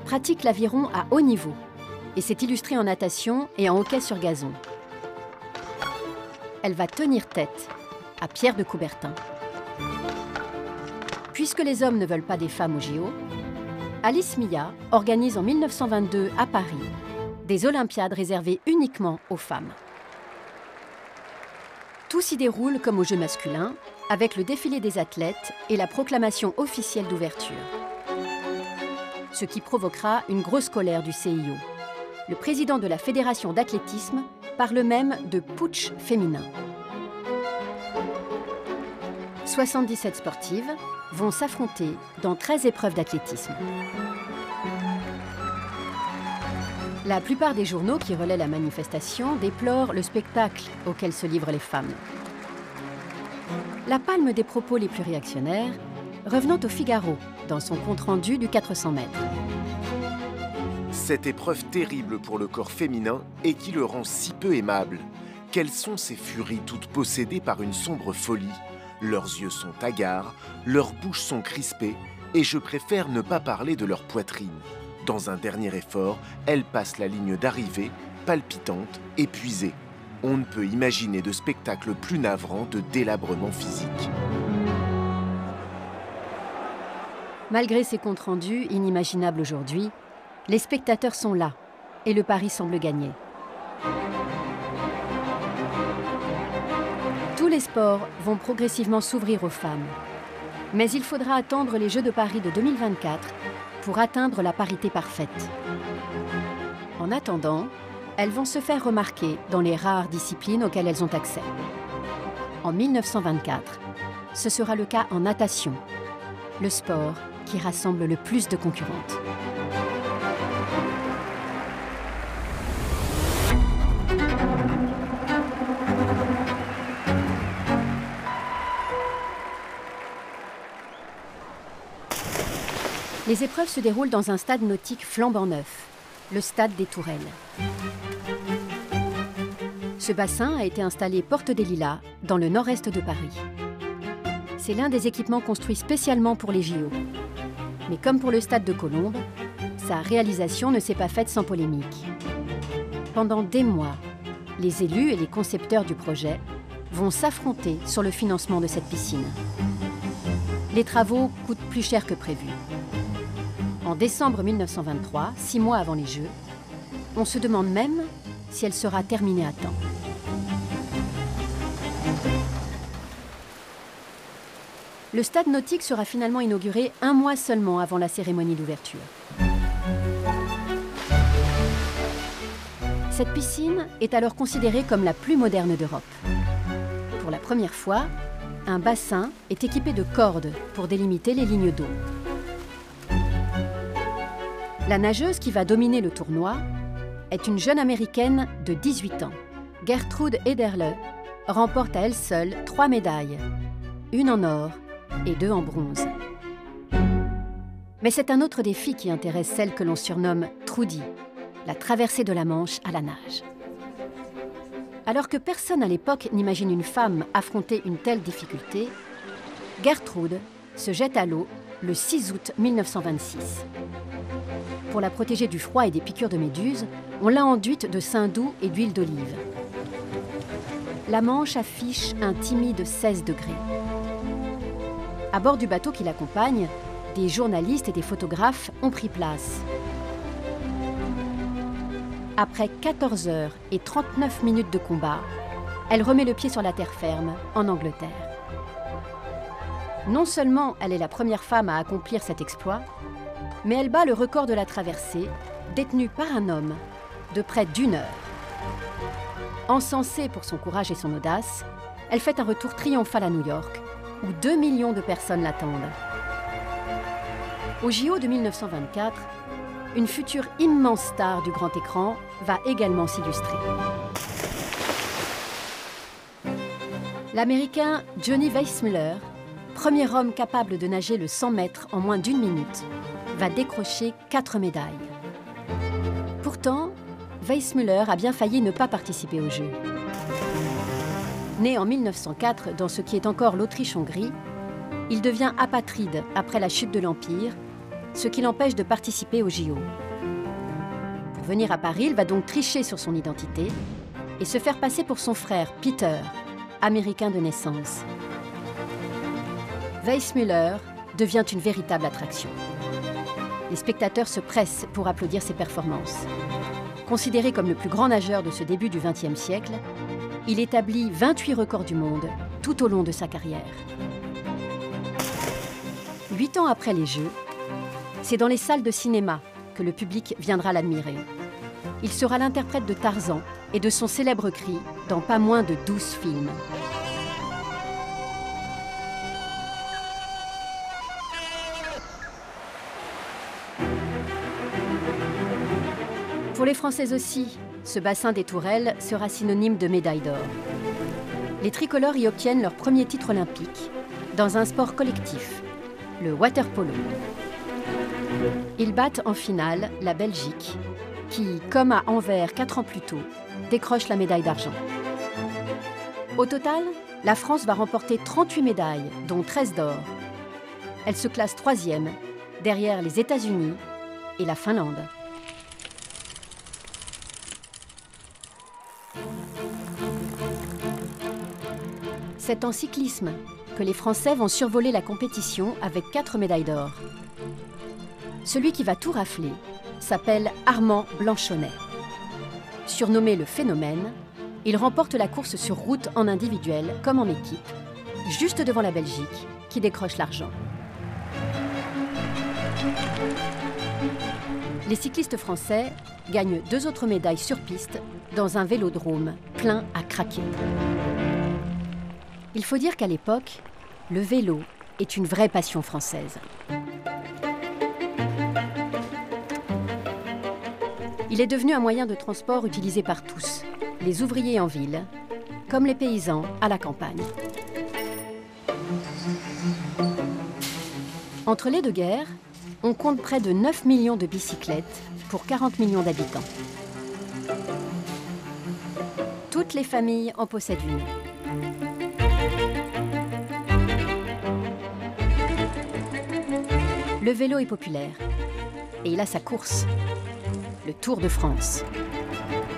A: pratique l'aviron à haut niveau et s'est illustrée en natation et en hockey sur gazon. Elle va tenir tête à Pierre de Coubertin. Puisque les hommes ne veulent pas des femmes au JO, Alice Millat organise en 1922 à Paris des Olympiades réservées uniquement aux femmes. Tout s'y déroule comme aux Jeux masculins, avec le défilé des athlètes et la proclamation officielle d'ouverture. Ce qui provoquera une grosse colère du CIO. Le président de la Fédération d'athlétisme parle même de putsch féminin. 77 sportives vont s'affronter dans 13 épreuves d'athlétisme. La plupart des journaux qui relaient la manifestation déplorent le spectacle auquel se livrent les femmes. La palme des propos les plus réactionnaires revenant au Figaro dans son compte-rendu du 400 mètres.
C: Cette épreuve terrible pour le corps féminin et qui le rend si peu aimable. Quelles sont ces furies toutes possédées par une sombre folie? Leurs yeux sont hagards, leurs bouches sont crispées et je préfère ne pas parler de leur poitrine. Dans un dernier effort, elles passent la ligne d'arrivée, palpitantes, épuisées. On ne peut imaginer de spectacle plus navrant de délabrement physique.
A: Malgré ces comptes rendus inimaginables aujourd'hui, les spectateurs sont là et le pari semble gagné. Tous les sports vont progressivement s'ouvrir aux femmes. Mais il faudra attendre les Jeux de Paris de 2024 pour atteindre la parité parfaite. En attendant, elles vont se faire remarquer dans les rares disciplines auxquelles elles ont accès. En 1924, ce sera le cas en natation, le sport qui rassemble le plus de concurrentes. Les épreuves se déroulent dans un stade nautique flambant neuf, le stade des Tourelles. Ce bassin a été installé porte des Lilas, dans le nord-est de Paris. C'est l'un des équipements construits spécialement pour les JO. Mais comme pour le stade de Colombes, sa réalisation ne s'est pas faite sans polémique. Pendant des mois, les élus et les concepteurs du projet vont s'affronter sur le financement de cette piscine. Les travaux coûtent plus cher que prévu. En décembre 1923, 6 mois avant les Jeux, on se demande même si elle sera terminée à temps. Le stade nautique sera finalement inauguré un mois seulement avant la cérémonie d'ouverture. Cette piscine est alors considérée comme la plus moderne d'Europe. Pour la première fois, un bassin est équipé de cordes pour délimiter les lignes d'eau. La nageuse qui va dominer le tournoi est une jeune Américaine de 18 ans. Gertrude Ederle remporte à elle seule 3 médailles, une en or et 2 en bronze. Mais c'est un autre défi qui intéresse celle que l'on surnomme Trudy, la traversée de la Manche à la nage. Alors que personne à l'époque n'imagine une femme affronter une telle difficulté, Gertrude se jette à l'eau le 6 août 1926. Pour la protéger du froid et des piqûres de méduses, on l'a enduite de sein doux et d'huile d'olive. La Manche affiche un timide 16 degrés. À bord du bateau qui l'accompagne, des journalistes et des photographes ont pris place. Après 14 heures et 39 minutes de combat, elle remet le pied sur la terre ferme, en Angleterre. Non seulement elle est la première femme à accomplir cet exploit, mais elle bat le record de la traversée, détenu par un homme, de près d'1 heure. Encensée pour son courage et son audace, elle fait un retour triomphal à New York, où 2 millions de personnes l'attendent. Au JO de 1924, une future immense star du grand écran va également s'illustrer. L'Américain Johnny Weissmuller, premier homme capable de nager le 100 mètres en moins d'1 minute, va décrocher 4 médailles. Pourtant, Weissmuller a bien failli ne pas participer aux Jeux. Né en 1904 dans ce qui est encore l'Autriche-Hongrie, il devient apatride après la chute de l'Empire, ce qui l'empêche de participer aux JO. Pour venir à Paris, il va donc tricher sur son identité et se faire passer pour son frère Peter, américain de naissance. Weissmuller devient une véritable attraction. Les spectateurs se pressent pour applaudir ses performances. Considéré comme le plus grand nageur de ce début du XXe siècle, il établit 28 records du monde tout au long de sa carrière. 8 ans après les Jeux, c'est dans les salles de cinéma que le public viendra l'admirer. Il sera l'interprète de Tarzan et de son célèbre cri dans pas moins de 12 films. Pour les Françaises aussi, ce bassin des Tourelles sera synonyme de médaille d'or. Les tricolores y obtiennent leur premier titre olympique dans un sport collectif, le water-polo. Ils battent en finale la Belgique, qui, comme à Anvers 4 ans plus tôt, décroche la médaille d'argent. Au total, la France va remporter 38 médailles, dont 13 d'or. Elle se classe 3e, derrière les États-Unis et la Finlande. C'est en cyclisme que les Français vont survoler la compétition avec 4 médailles d'or. Celui qui va tout rafler s'appelle Armand Blanchonnet. Surnommé le Phénomène, il remporte la course sur route en individuel comme en équipe, juste devant la Belgique, qui décroche l'argent. Les cyclistes français gagnent 2 autres médailles sur piste dans un vélodrome plein à craquer. Il faut dire qu'à l'époque, le vélo est une vraie passion française. Il est devenu un moyen de transport utilisé par tous, les ouvriers en ville, comme les paysans à la campagne. Entre les deux guerres, on compte près de 9 millions de bicyclettes pour 40 millions d'habitants. Toutes les familles en possèdent une. Le vélo est populaire et il a sa course, le Tour de France.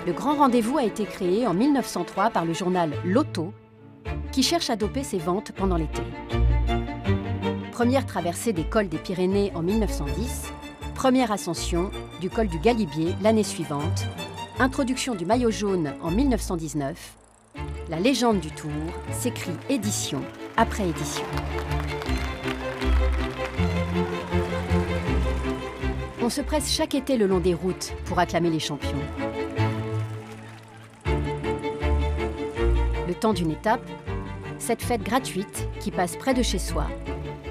A: Le grand rendez-vous a été créé en 1903 par le journal L'Auto, qui cherche à doper ses ventes pendant l'été. Première traversée des cols des Pyrénées en 1910, première ascension du col du Galibier l'année suivante, introduction du maillot jaune en 1919, la légende du Tour s'écrit édition après édition. On se presse chaque été le long des routes pour acclamer les champions. Le temps d'une étape, cette fête gratuite qui passe près de chez soi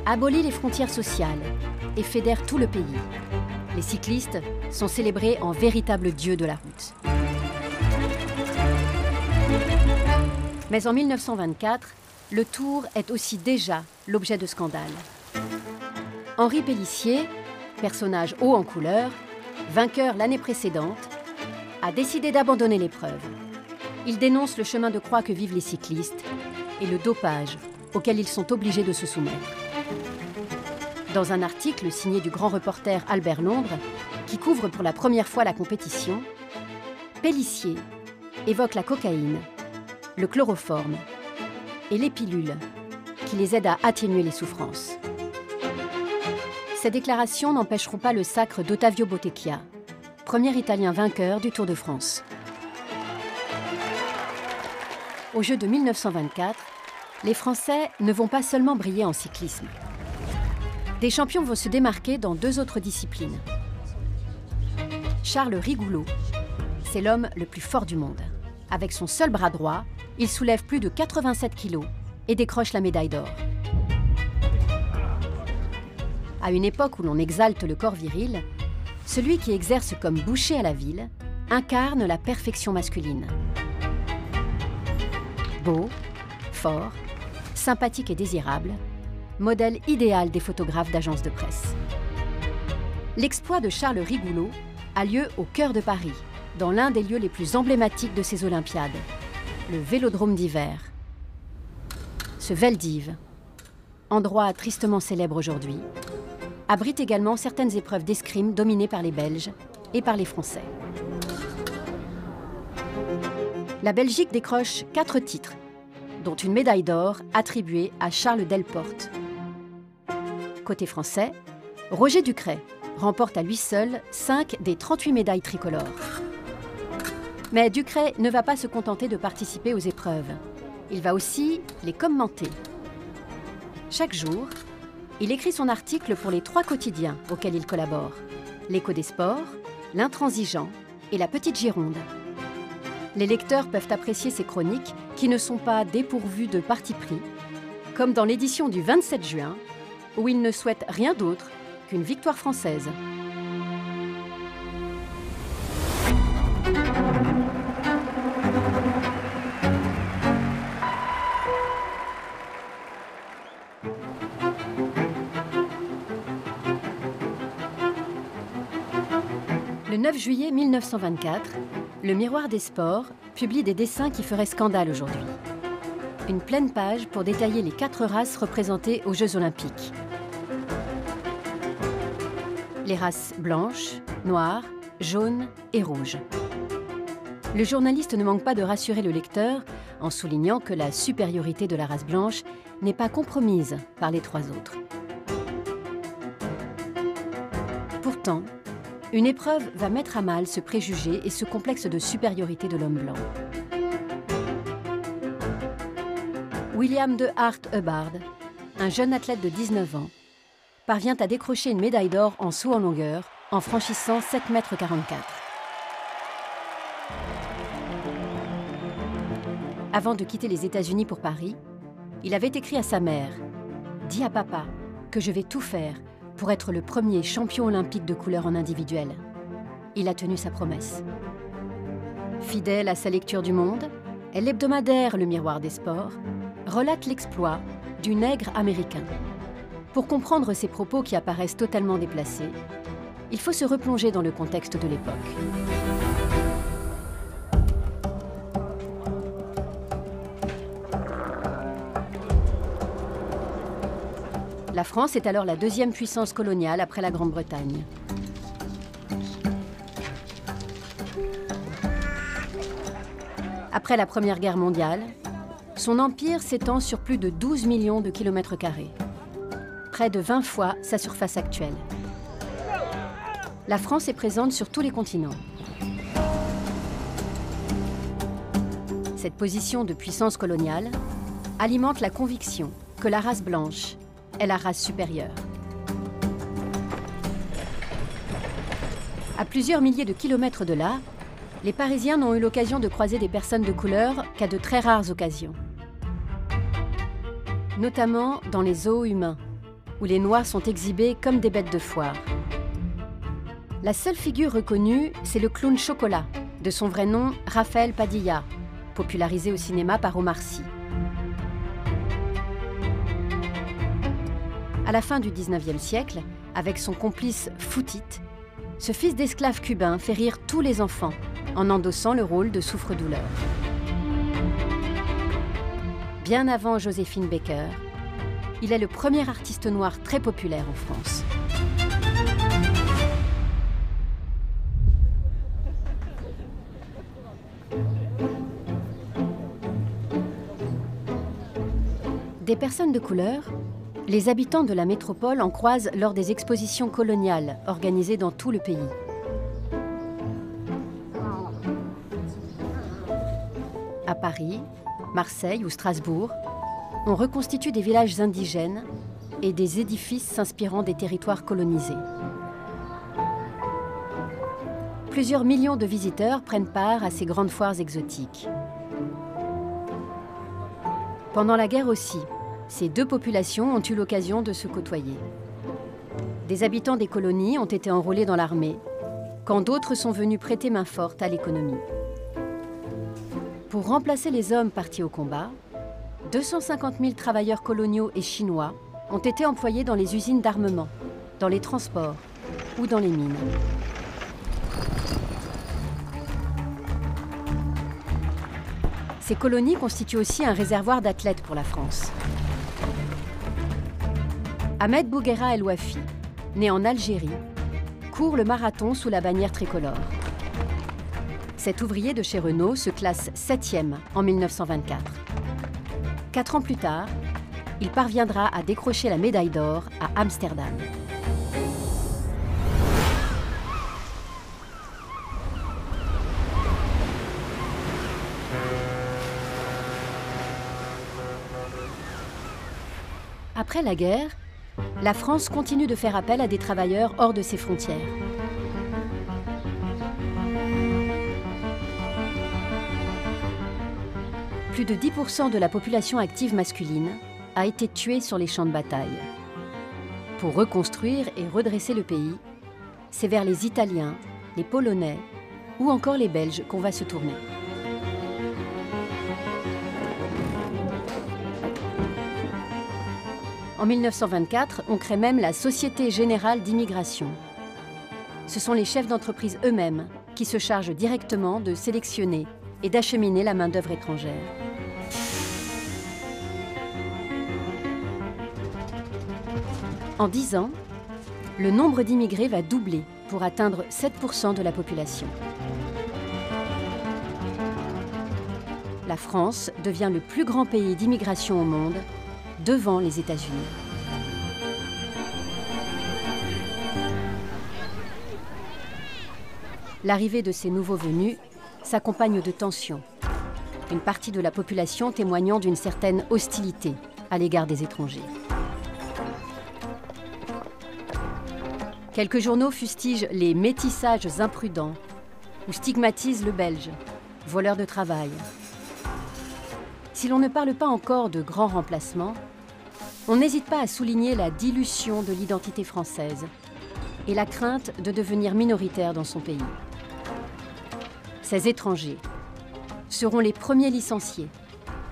A: abolit les frontières sociales et fédère tout le pays. Les cyclistes sont célébrés en véritables dieux de la route. Mais en 1924, le Tour est aussi déjà l'objet de scandales. Henri Pélissier, personnage haut en couleur, vainqueur l'année précédente, a décidé d'abandonner l'épreuve. Il dénonce le chemin de croix que vivent les cyclistes et le dopage auquel ils sont obligés de se soumettre. Dans un article signé du grand reporter Albert Londres, qui couvre pour la première fois la compétition, Pélissier évoque la cocaïne, le chloroforme et les pilules qui les aident à atténuer les souffrances. Ces déclarations n'empêcheront pas le sacre d'Ottavio Bottecchia, premier Italien vainqueur du Tour de France. Aux Jeux de 1924, les Français ne vont pas seulement briller en cyclisme. Des champions vont se démarquer dans 2 autres disciplines. Charles Rigoulot, c'est l'homme le plus fort du monde. Avec son seul bras droit, il soulève plus de 87 kilos et décroche la médaille d'or. À une époque où l'on exalte le corps viril, celui qui exerce comme boucher à la ville incarne la perfection masculine. Beau, fort, sympathique et désirable, modèle idéal des photographes d'agences de presse. L'exploit de Charles Rigoulot a lieu au cœur de Paris, dans l'un des lieux les plus emblématiques de ces Olympiades, le Vélodrome d'hiver. Ce Veldiv, endroit tristement célèbre aujourd'hui, abrite également certaines épreuves d'escrime dominées par les Belges et par les Français. La Belgique décroche 4 titres, dont une médaille d'or attribuée à Charles Delporte. Côté français, Roger Ducret remporte à lui seul 5 des 38 médailles tricolores. Mais Ducret ne va pas se contenter de participer aux épreuves. Il va aussi les commenter. Chaque jour, il écrit son article pour les 3 quotidiens auxquels il collabore. L'Écho des Sports, L'Intransigeant et La Petite Gironde. Les lecteurs peuvent apprécier ces chroniques qui ne sont pas dépourvues de parti pris, comme dans l'édition du 27 juin, où il ne souhaite rien d'autre qu'une victoire française. Le 9 juillet 1924, le Miroir des Sports publie des dessins qui feraient scandale aujourd'hui. Une pleine page pour détailler les 4 races représentées aux Jeux Olympiques. Les races blanches, noires, jaunes et rouges. Le journaliste ne manque pas de rassurer le lecteur en soulignant que la supériorité de la race blanche n'est pas compromise par les 3 autres. Pourtant, une épreuve va mettre à mal ce préjugé et ce complexe de supériorité de l'homme blanc. William de Hart Hubbard, un jeune athlète de 19 ans, parvient à décrocher une médaille d'or en saut en longueur en franchissant 7,44 m. Avant de quitter les États-Unis pour Paris, il avait écrit à sa mère « Dis à papa que je vais tout faire pour être le premier champion olympique de couleur en individuel. » Il a tenu sa promesse. Fidèle à sa lecture du monde, l'hebdomadaire Le Miroir des Sports relate l'exploit du nègre américain. Pour comprendre ces propos qui apparaissent totalement déplacés, il faut se replonger dans le contexte de l'époque. La France est alors la 2e puissance coloniale après la Grande-Bretagne. Après la Première Guerre mondiale, son empire s'étend sur plus de 12 millions de kilomètres carrés, près de 20 fois sa surface actuelle. La France est présente sur tous les continents. Cette position de puissance coloniale alimente la conviction que la race blanche est la race supérieure. À plusieurs milliers de kilomètres de là, les Parisiens n'ont eu l'occasion de croiser des personnes de couleur qu'à de très rares occasions. Notamment dans les zoos humains, où les Noirs sont exhibés comme des bêtes de foire. La seule figure reconnue, c'est le clown Chocolat, de son vrai nom Raphaël Padilla, popularisé au cinéma par Omar Sy. À la fin du XIXe siècle, avec son complice Foutit, ce fils d'esclave cubain fait rire tous les enfants en endossant le rôle de souffre-douleur. Bien avant Joséphine Baker, il est le premier artiste noir très populaire en France. Des personnes de couleur, les habitants de la métropole en croisent lors des expositions coloniales organisées dans tout le pays. À Paris, Marseille ou Strasbourg, on reconstitue des villages indigènes et des édifices s'inspirant des territoires colonisés. Plusieurs millions de visiteurs prennent part à ces grandes foires exotiques. Pendant la guerre aussi, ces deux populations ont eu l'occasion de se côtoyer. Des habitants des colonies ont été enrôlés dans l'armée, quand d'autres sont venus prêter main forte à l'économie. Pour remplacer les hommes partis au combat, 250 000 travailleurs coloniaux et chinois ont été employés dans les usines d'armement, dans les transports ou dans les mines. Ces colonies constituent aussi un réservoir d'athlètes pour la France. Ahmed Bouguera El Wafi, né en Algérie, court le marathon sous la bannière tricolore. Cet ouvrier de chez Renault se classe 7e en 1924. 4 ans plus tard, il parviendra à décrocher la médaille d'or à Amsterdam. Après la guerre, la France continue de faire appel à des travailleurs hors de ses frontières. Plus de 10% de la population active masculine a été tuée sur les champs de bataille. Pour reconstruire et redresser le pays, c'est vers les Italiens, les Polonais ou encore les Belges qu'on va se tourner. En 1924, on crée même la Société Générale d'Immigration. Ce sont les chefs d'entreprise eux-mêmes qui se chargent directement de sélectionner et d'acheminer la main-d'œuvre étrangère. En 10 ans, le nombre d'immigrés va doubler pour atteindre 7% de la population. La France devient le plus grand pays d'immigration au monde, devant les États-Unis. L'arrivée de ces nouveaux venus s'accompagne de tensions, une partie de la population témoignant d'une certaine hostilité à l'égard des étrangers. Quelques journaux fustigent les métissages imprudents ou stigmatisent le Belge, voleur de travail. Si l'on ne parle pas encore de grands remplacements, on n'hésite pas à souligner la dilution de l'identité française et la crainte de devenir minoritaire dans son pays. Ces étrangers seront les premiers licenciés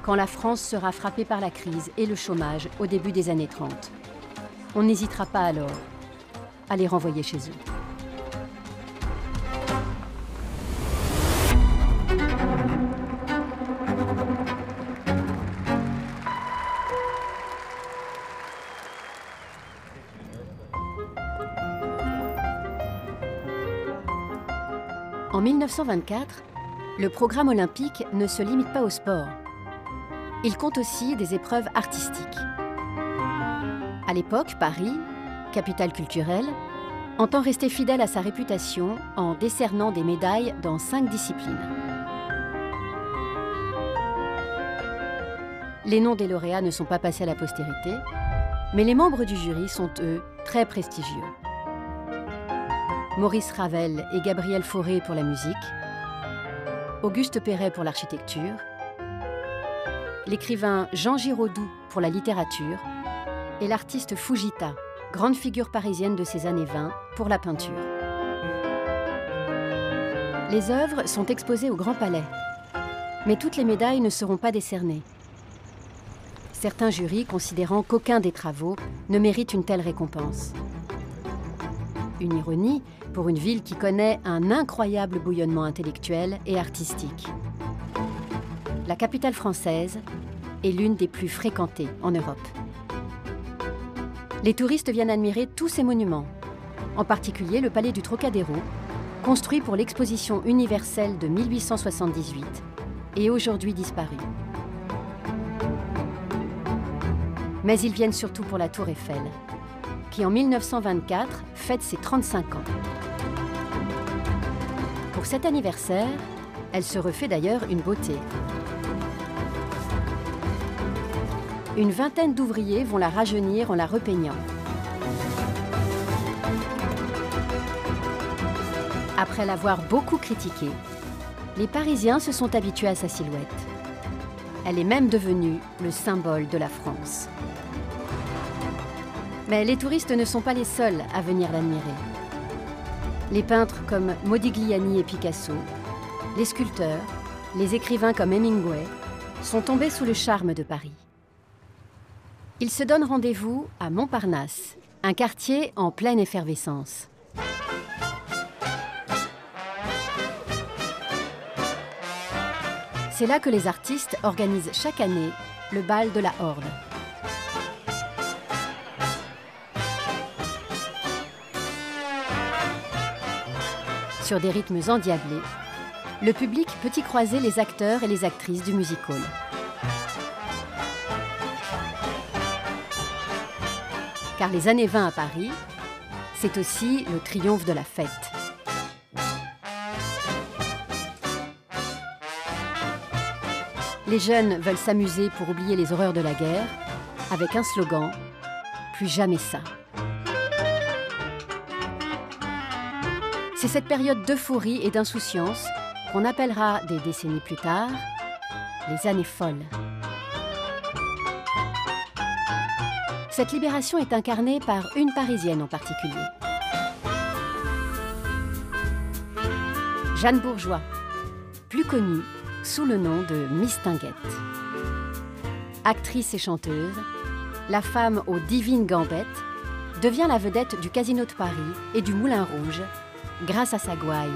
A: quand la France sera frappée par la crise et le chômage au début des années 30. On n'hésitera pas alors à les renvoyer chez eux. En 1924, le programme olympique ne se limite pas au sport. Il compte aussi des épreuves artistiques. À l'époque, Paris, capitale culturelle, entend rester fidèle à sa réputation en décernant des médailles dans 5 disciplines. Les noms des lauréats ne sont pas passés à la postérité, mais les membres du jury sont, eux, très prestigieux. Maurice Ravel et Gabriel Fauré pour la musique, Auguste Perret pour l'architecture, l'écrivain Jean Giraudoux pour la littérature et l'artiste Fujita, grande figure parisienne de ces années 20, pour la peinture. Les œuvres sont exposées au Grand Palais, mais toutes les médailles ne seront pas décernées. Certains jurys considérant qu'aucun des travaux ne mérite une telle récompense. Une ironie pour une ville qui connaît un incroyable bouillonnement intellectuel et artistique. La capitale française est l'une des plus fréquentées en Europe. Les touristes viennent admirer tous ces monuments, en particulier le palais du Trocadéro, construit pour l'exposition universelle de 1878 et aujourd'hui disparu. Mais ils viennent surtout pour la Tour Eiffel, qui en 1924 fête ses 35 ans. Pour cet anniversaire, elle se refait d'ailleurs une beauté. Une vingtaine d'ouvriers vont la rajeunir en la repeignant. Après l'avoir beaucoup critiquée, les Parisiens se sont habitués à sa silhouette. Elle est même devenue le symbole de la France. Mais les touristes ne sont pas les seuls à venir l'admirer. Les peintres comme Modigliani et Picasso, les sculpteurs, les écrivains comme Hemingway sont tombés sous le charme de Paris. Ils se donnent rendez-vous à Montparnasse, un quartier en pleine effervescence. C'est là que les artistes organisent chaque année le bal de la Horde. Sur des rythmes endiablés, le public peut y croiser les acteurs et les actrices du music-hall. Car les années 20 à Paris, c'est aussi le triomphe de la fête. Les jeunes veulent s'amuser pour oublier les horreurs de la guerre, avec un slogan « Plus jamais ça ». C'est cette période d'euphorie et d'insouciance qu'on appellera des décennies plus tard les années folles. Cette libération est incarnée par une Parisienne en particulier. Jeanne Bourgeois, plus connue sous le nom de Mistinguett. Actrice et chanteuse, la femme aux divines gambettes devient la vedette du Casino de Paris et du Moulin Rouge grâce à sa gouaille.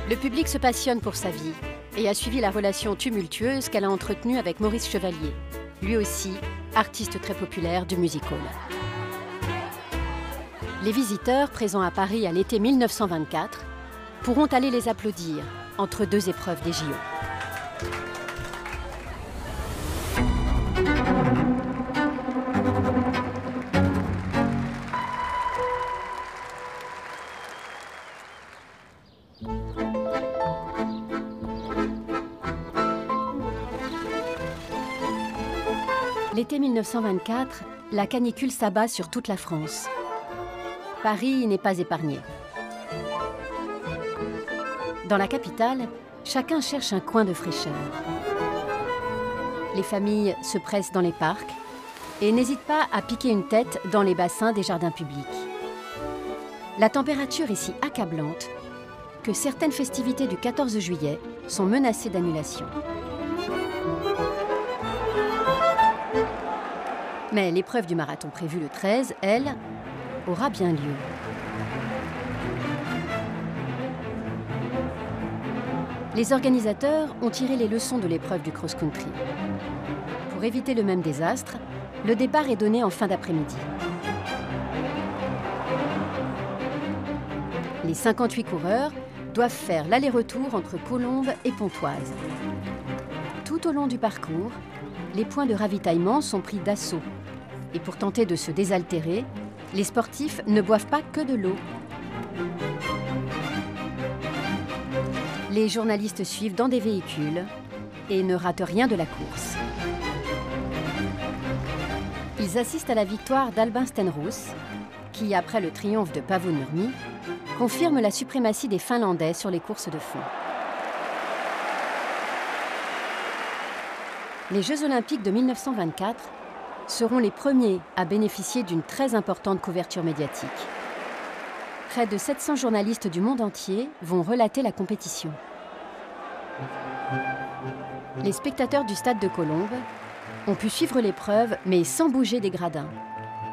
A: Le public se passionne pour sa vie et a suivi la relation tumultueuse qu'elle a entretenue avec Maurice Chevalier, lui aussi artiste très populaire du music-hall. Les visiteurs présents à Paris à l'été 1924 pourront aller les applaudir entre deux épreuves des JO. L'été 1924, la canicule s'abat sur toute la France. Paris n'est pas épargné. Dans la capitale, chacun cherche un coin de fraîcheur. Les familles se pressent dans les parcs et n'hésitent pas à piquer une tête dans les bassins des jardins publics. La température est si accablante que certaines festivités du 14 juillet sont menacées d'annulation. Mais l'épreuve du marathon prévue le 13, elle, aura bien lieu. Les organisateurs ont tiré les leçons de l'épreuve du cross-country. Pour éviter le même désastre, le départ est donné en fin d'après-midi. Les 58 coureurs doivent faire l'aller-retour entre Colombes et Pontoise. Tout au long du parcours, les points de ravitaillement sont pris d'assaut. Et pour tenter de se désaltérer, les sportifs ne boivent pas que de l'eau. Les journalistes suivent dans des véhicules et ne ratent rien de la course. Ils assistent à la victoire d'Albin Stenros, qui, après le triomphe de Paavo Nurmi, confirme la suprématie des Finlandais sur les courses de fond. Les Jeux olympiques de 1924 seront les premiers à bénéficier d'une très importante couverture médiatique. Près de 700 journalistes du monde entier vont relater la compétition. Les spectateurs du stade de Colombes ont pu suivre l'épreuve, mais sans bouger des gradins,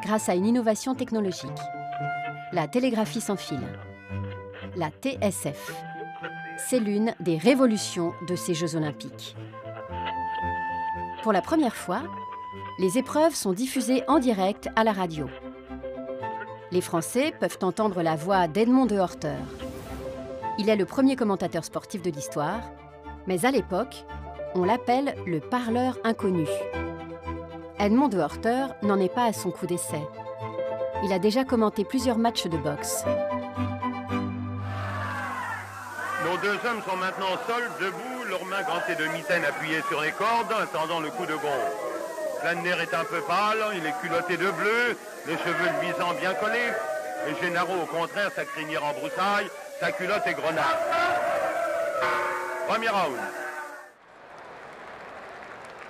A: grâce à une innovation technologique. La télégraphie sans fil, la TSF. C'est l'une des révolutions de ces Jeux olympiques. Pour la première fois, les épreuves sont diffusées en direct à la radio. Les Français peuvent entendre la voix d'Edmond de Horter. Il est le premier commentateur sportif de l'histoire, mais à l'époque, on l'appelle le parleur inconnu. Edmond de Horter n'en est pas à son coup d'essai. Il a déjà commenté plusieurs matchs de boxe.
D: Nos deux hommes sont maintenant au sol, debout, leurs mains gantées de mitaines appuyées sur les cordes, attendant le coup de gong. Flanner est un peu pâle, il est culotté de bleu, les cheveux luisants bien collés. Et Gennaro, au contraire, sa crinière en broussaille, sa culotte est grenade. Premier round.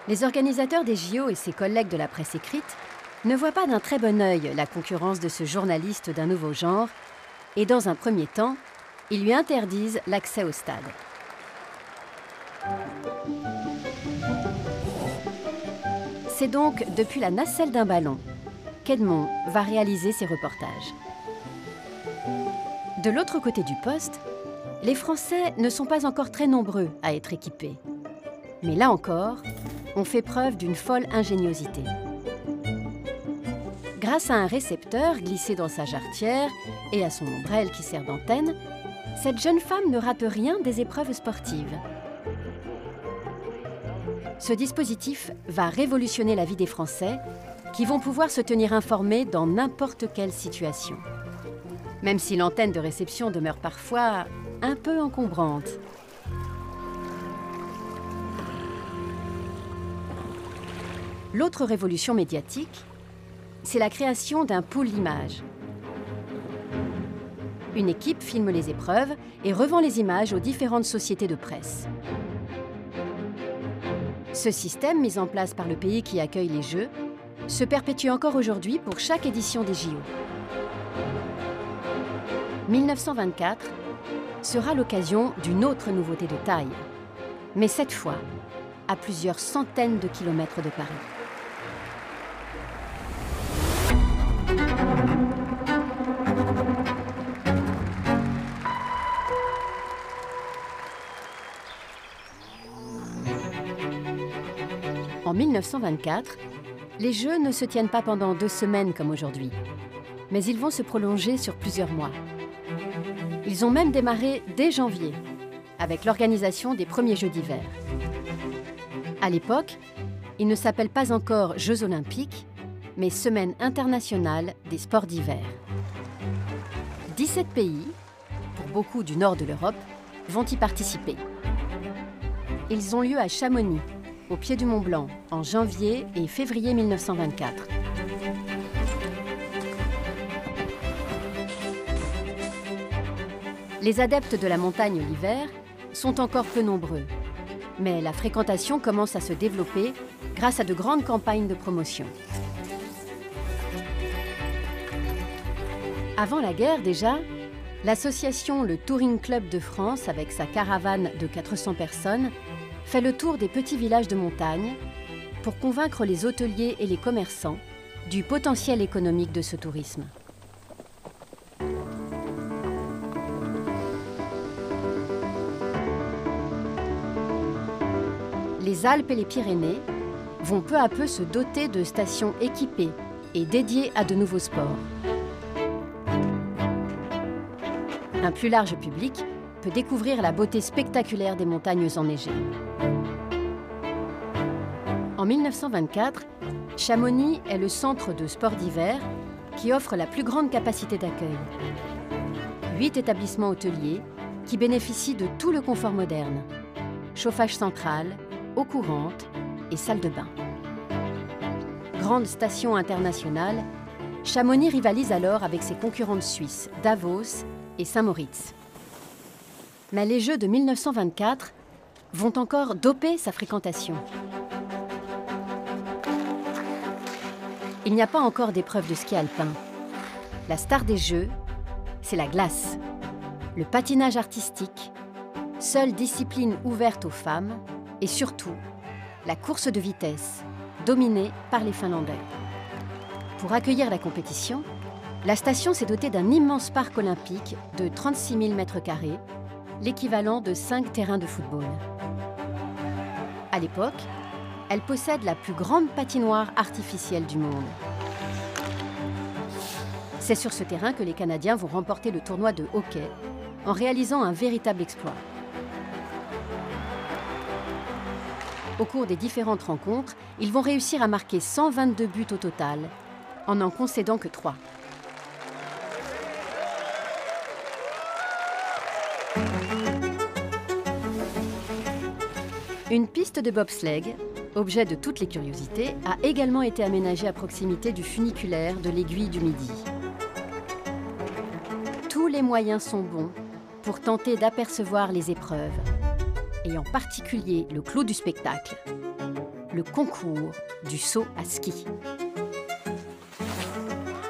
A: Les organisateurs des JO et ses collègues de la presse écrite ne voient pas d'un très bon œil la concurrence de ce journaliste d'un nouveau genre et dans un premier temps, ils lui interdisent l'accès au stade. C'est donc depuis la nacelle d'un ballon qu'Edmond va réaliser ses reportages. De l'autre côté du poste, les Français ne sont pas encore très nombreux à être équipés. Mais là encore, on fait preuve d'une folle ingéniosité. Grâce à un récepteur glissé dans sa jarretière et à son ombrelle qui sert d'antenne, cette jeune femme ne rate rien des épreuves sportives. Ce dispositif va révolutionner la vie des Français qui vont pouvoir se tenir informés dans n'importe quelle situation. Même si l'antenne de réception demeure parfois un peu encombrante. L'autre révolution médiatique, c'est la création d'un pool d'images. Une équipe filme les épreuves et revend les images aux différentes sociétés de presse. Ce système, mis en place par le pays qui accueille les Jeux, se perpétue encore aujourd'hui pour chaque édition des JO. 1924 sera l'occasion d'une autre nouveauté de taille, mais cette fois à plusieurs centaines de kilomètres de Paris. En 1924, les Jeux ne se tiennent pas pendant 2 semaines comme aujourd'hui, mais ils vont se prolonger sur plusieurs mois. Ils ont même démarré dès janvier, avec l'organisation des premiers Jeux d'hiver. À l'époque, ils ne s'appellent pas encore Jeux olympiques, mais Semaine internationale des sports d'hiver. 17 pays, pour beaucoup du nord de l'Europe, vont y participer. Ils ont lieu à Chamonix, au pied du Mont Blanc, en janvier et février 1924. Les adeptes de la montagne l'hiver sont encore peu nombreux, mais la fréquentation commence à se développer grâce à de grandes campagnes de promotion. Avant la guerre déjà, l'association Le Touring Club de France, avec sa caravane de 400 personnes, fait le tour des petits villages de montagne pour convaincre les hôteliers et les commerçants du potentiel économique de ce tourisme. Les Alpes et les Pyrénées vont peu à peu se doter de stations équipées et dédiées à de nouveaux sports. Un plus large public peut découvrir la beauté spectaculaire des montagnes enneigées. En 1924, Chamonix est le centre de sport d'hiver qui offre la plus grande capacité d'accueil. 8 établissements hôteliers qui bénéficient de tout le confort moderne. Chauffage central, eau courante et salle de bain. grande station internationale, Chamonix rivalise alors avec ses concurrentes suisses, Davos et Saint-Moritz. Mais les Jeux de 1924 vont encore doper sa fréquentation. Il n'y a pas encore d'épreuve de ski alpin. La star des Jeux, c'est la glace, le patinage artistique, seule discipline ouverte aux femmes, et surtout, la course de vitesse, dominée par les Finlandais. Pour accueillir la compétition, la station s'est dotée d'un immense parc olympique de 36 000 m², l'équivalent de 5 terrains de football. À l'époque, elle possède la plus grande patinoire artificielle du monde. C'est sur ce terrain que les Canadiens vont remporter le tournoi de hockey en réalisant un véritable exploit. Au cours des différentes rencontres, ils vont réussir à marquer 122 buts au total, en n'en concédant que 3. Une piste de bobsleigh, objet de toutes les curiosités, a également été aménagée à proximité du funiculaire de l'Aiguille du Midi. Tous les moyens sont bons pour tenter d'apercevoir les épreuves, et en particulier le clou du spectacle, le concours du saut à ski.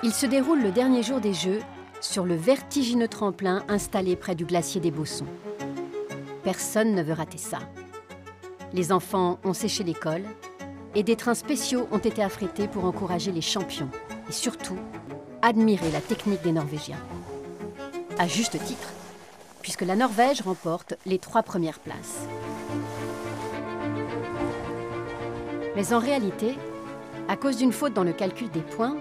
A: Il se déroule le dernier jour des Jeux sur le vertigineux tremplin installé près du glacier des Bossons. Personne ne veut rater ça. Les enfants ont séché l'école et des trains spéciaux ont été affrétés pour encourager les champions et surtout admirer la technique des Norvégiens. À juste titre, puisque la Norvège remporte les 3 premières places. Mais en réalité, à cause d'une faute dans le calcul des points,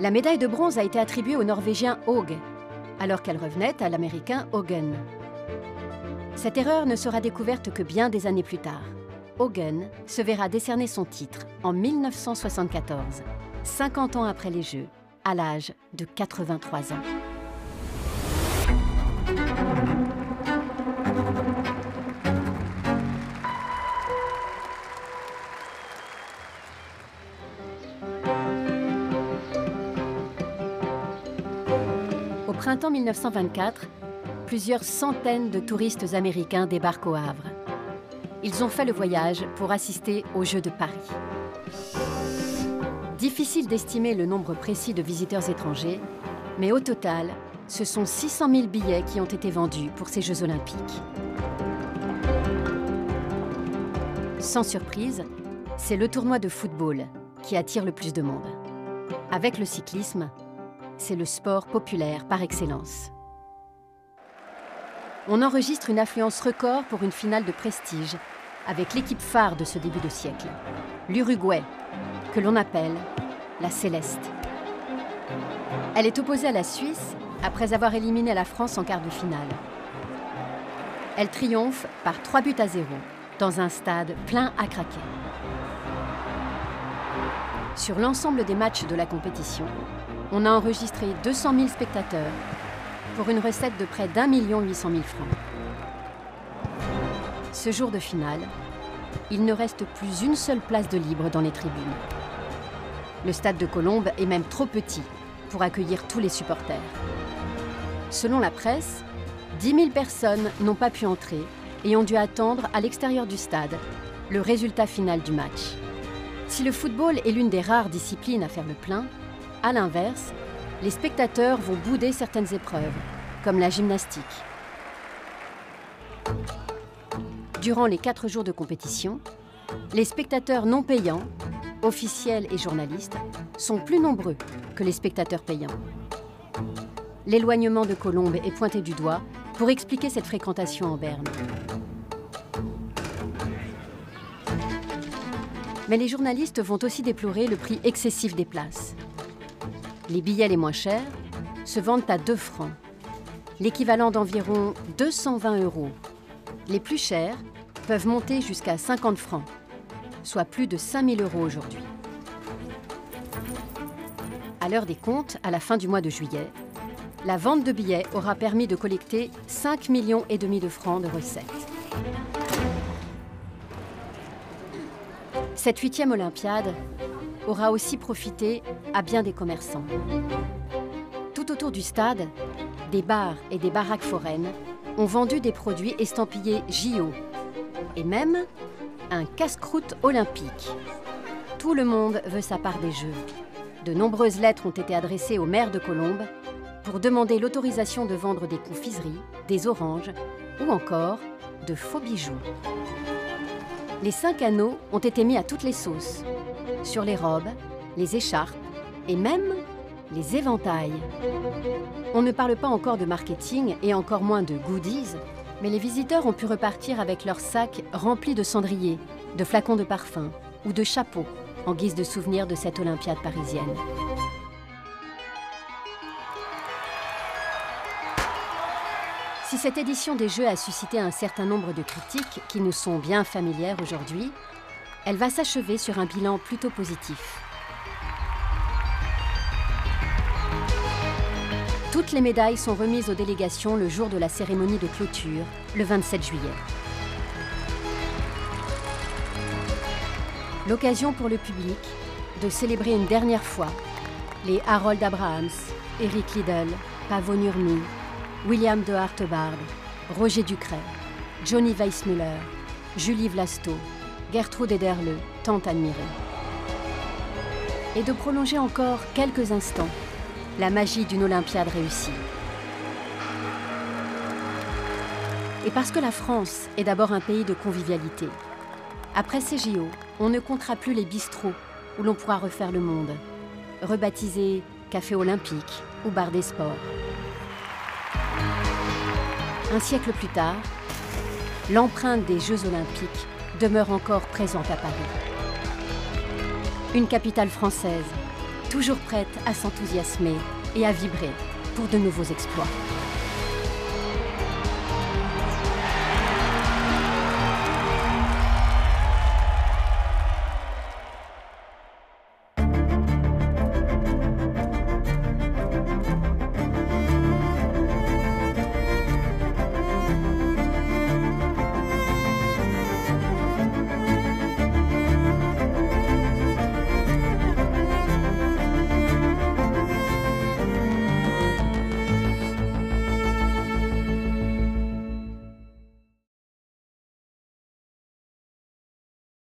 A: la médaille de bronze a été attribuée au Norvégien Haug, alors qu'elle revenait à l'Américain Haugen. Cette erreur ne sera découverte que bien des années plus tard. Haugen se verra décerner son titre en 1974, 50 ans après les Jeux, à l'âge de 83 ans. Au printemps 1924, plusieurs centaines de touristes américains débarquent au Havre. Ils ont fait le voyage pour assister aux Jeux de Paris. Difficile d'estimer le nombre précis de visiteurs étrangers, mais au total, ce sont 600 000 billets qui ont été vendus pour ces Jeux olympiques. Sans surprise, c'est le tournoi de football qui attire le plus de monde. Avec le cyclisme, c'est le sport populaire par excellence. On enregistre une affluence record pour une finale de prestige avec l'équipe phare de ce début de siècle, l'Uruguay, que l'on appelle la Céleste. Elle est opposée à la Suisse après avoir éliminé la France en quart de finale. Elle triomphe par 3-0 dans un stade plein à craquer. Sur l'ensemble des matchs de la compétition, on a enregistré 200 000 spectateurs pour une recette de près d'1 800 000 francs. Ce jour de finale, il ne reste plus une seule place de libre dans les tribunes. Le stade de Colombes est même trop petit pour accueillir tous les supporters. Selon la presse, 10 000 personnes n'ont pas pu entrer et ont dû attendre à l'extérieur du stade le résultat final du match. Si le football est l'une des rares disciplines à faire le plein, à l'inverse, les spectateurs vont bouder certaines épreuves, comme la gymnastique. Durant les 4 jours de compétition, les spectateurs non payants, officiels et journalistes, sont plus nombreux que les spectateurs payants. L'éloignement de Colombes est pointé du doigt pour expliquer cette fréquentation en berne. Mais les journalistes vont aussi déplorer le prix excessif des places. Les billets les moins chers se vendent à 2 francs, l'équivalent d'environ 220 €. Les plus chers peuvent monter jusqu'à 50 francs, soit plus de 5 000 € aujourd'hui. À l'heure des comptes, à la fin du mois de juillet, la vente de billets aura permis de collecter 5,5 millions de francs de recettes. Cette 8e Olympiade aura aussi profité à bien des commerçants. Tout autour du stade, des bars et des baraques foraines ont vendu des produits estampillés JO et même un casse-croûte olympique. Tout le monde veut sa part des Jeux. De nombreuses lettres ont été adressées au maire de Colombes pour demander l'autorisation de vendre des confiseries, des oranges ou encore de faux bijoux. Les 5 anneaux ont été mis à toutes les sauces, sur les robes, les écharpes et même les éventails. On ne parle pas encore de marketing et encore moins de goodies, mais les visiteurs ont pu repartir avec leurs sacs remplis de cendriers, de flacons de parfum ou de chapeaux en guise de souvenir de cette Olympiade parisienne. Si cette édition des Jeux a suscité un certain nombre de critiques qui nous sont bien familières aujourd'hui, elle va s'achever sur un bilan plutôt positif. Toutes les médailles sont remises aux délégations le jour de la cérémonie de clôture, le 27 juillet. L'occasion pour le public de célébrer une dernière fois les Harold Abrahams, Eric Liddell, Paavo Nurmi, William de Hartebard, Roger Ducret, Johnny Weissmuller, Julie Vlasto, Gertrude Ederle, tant admirée. Et de prolonger encore quelques instants la magie d'une Olympiade réussie. Et parce que la France est d'abord un pays de convivialité, après ces JO, on ne comptera plus les bistrots où l'on pourra refaire le monde, rebaptisés Café Olympique ou Bar des Sports. Un siècle plus tard, l'empreinte des Jeux Olympiques demeure encore présente à Paris. Une capitale française, toujours prête à s'enthousiasmer et à vibrer pour de nouveaux exploits.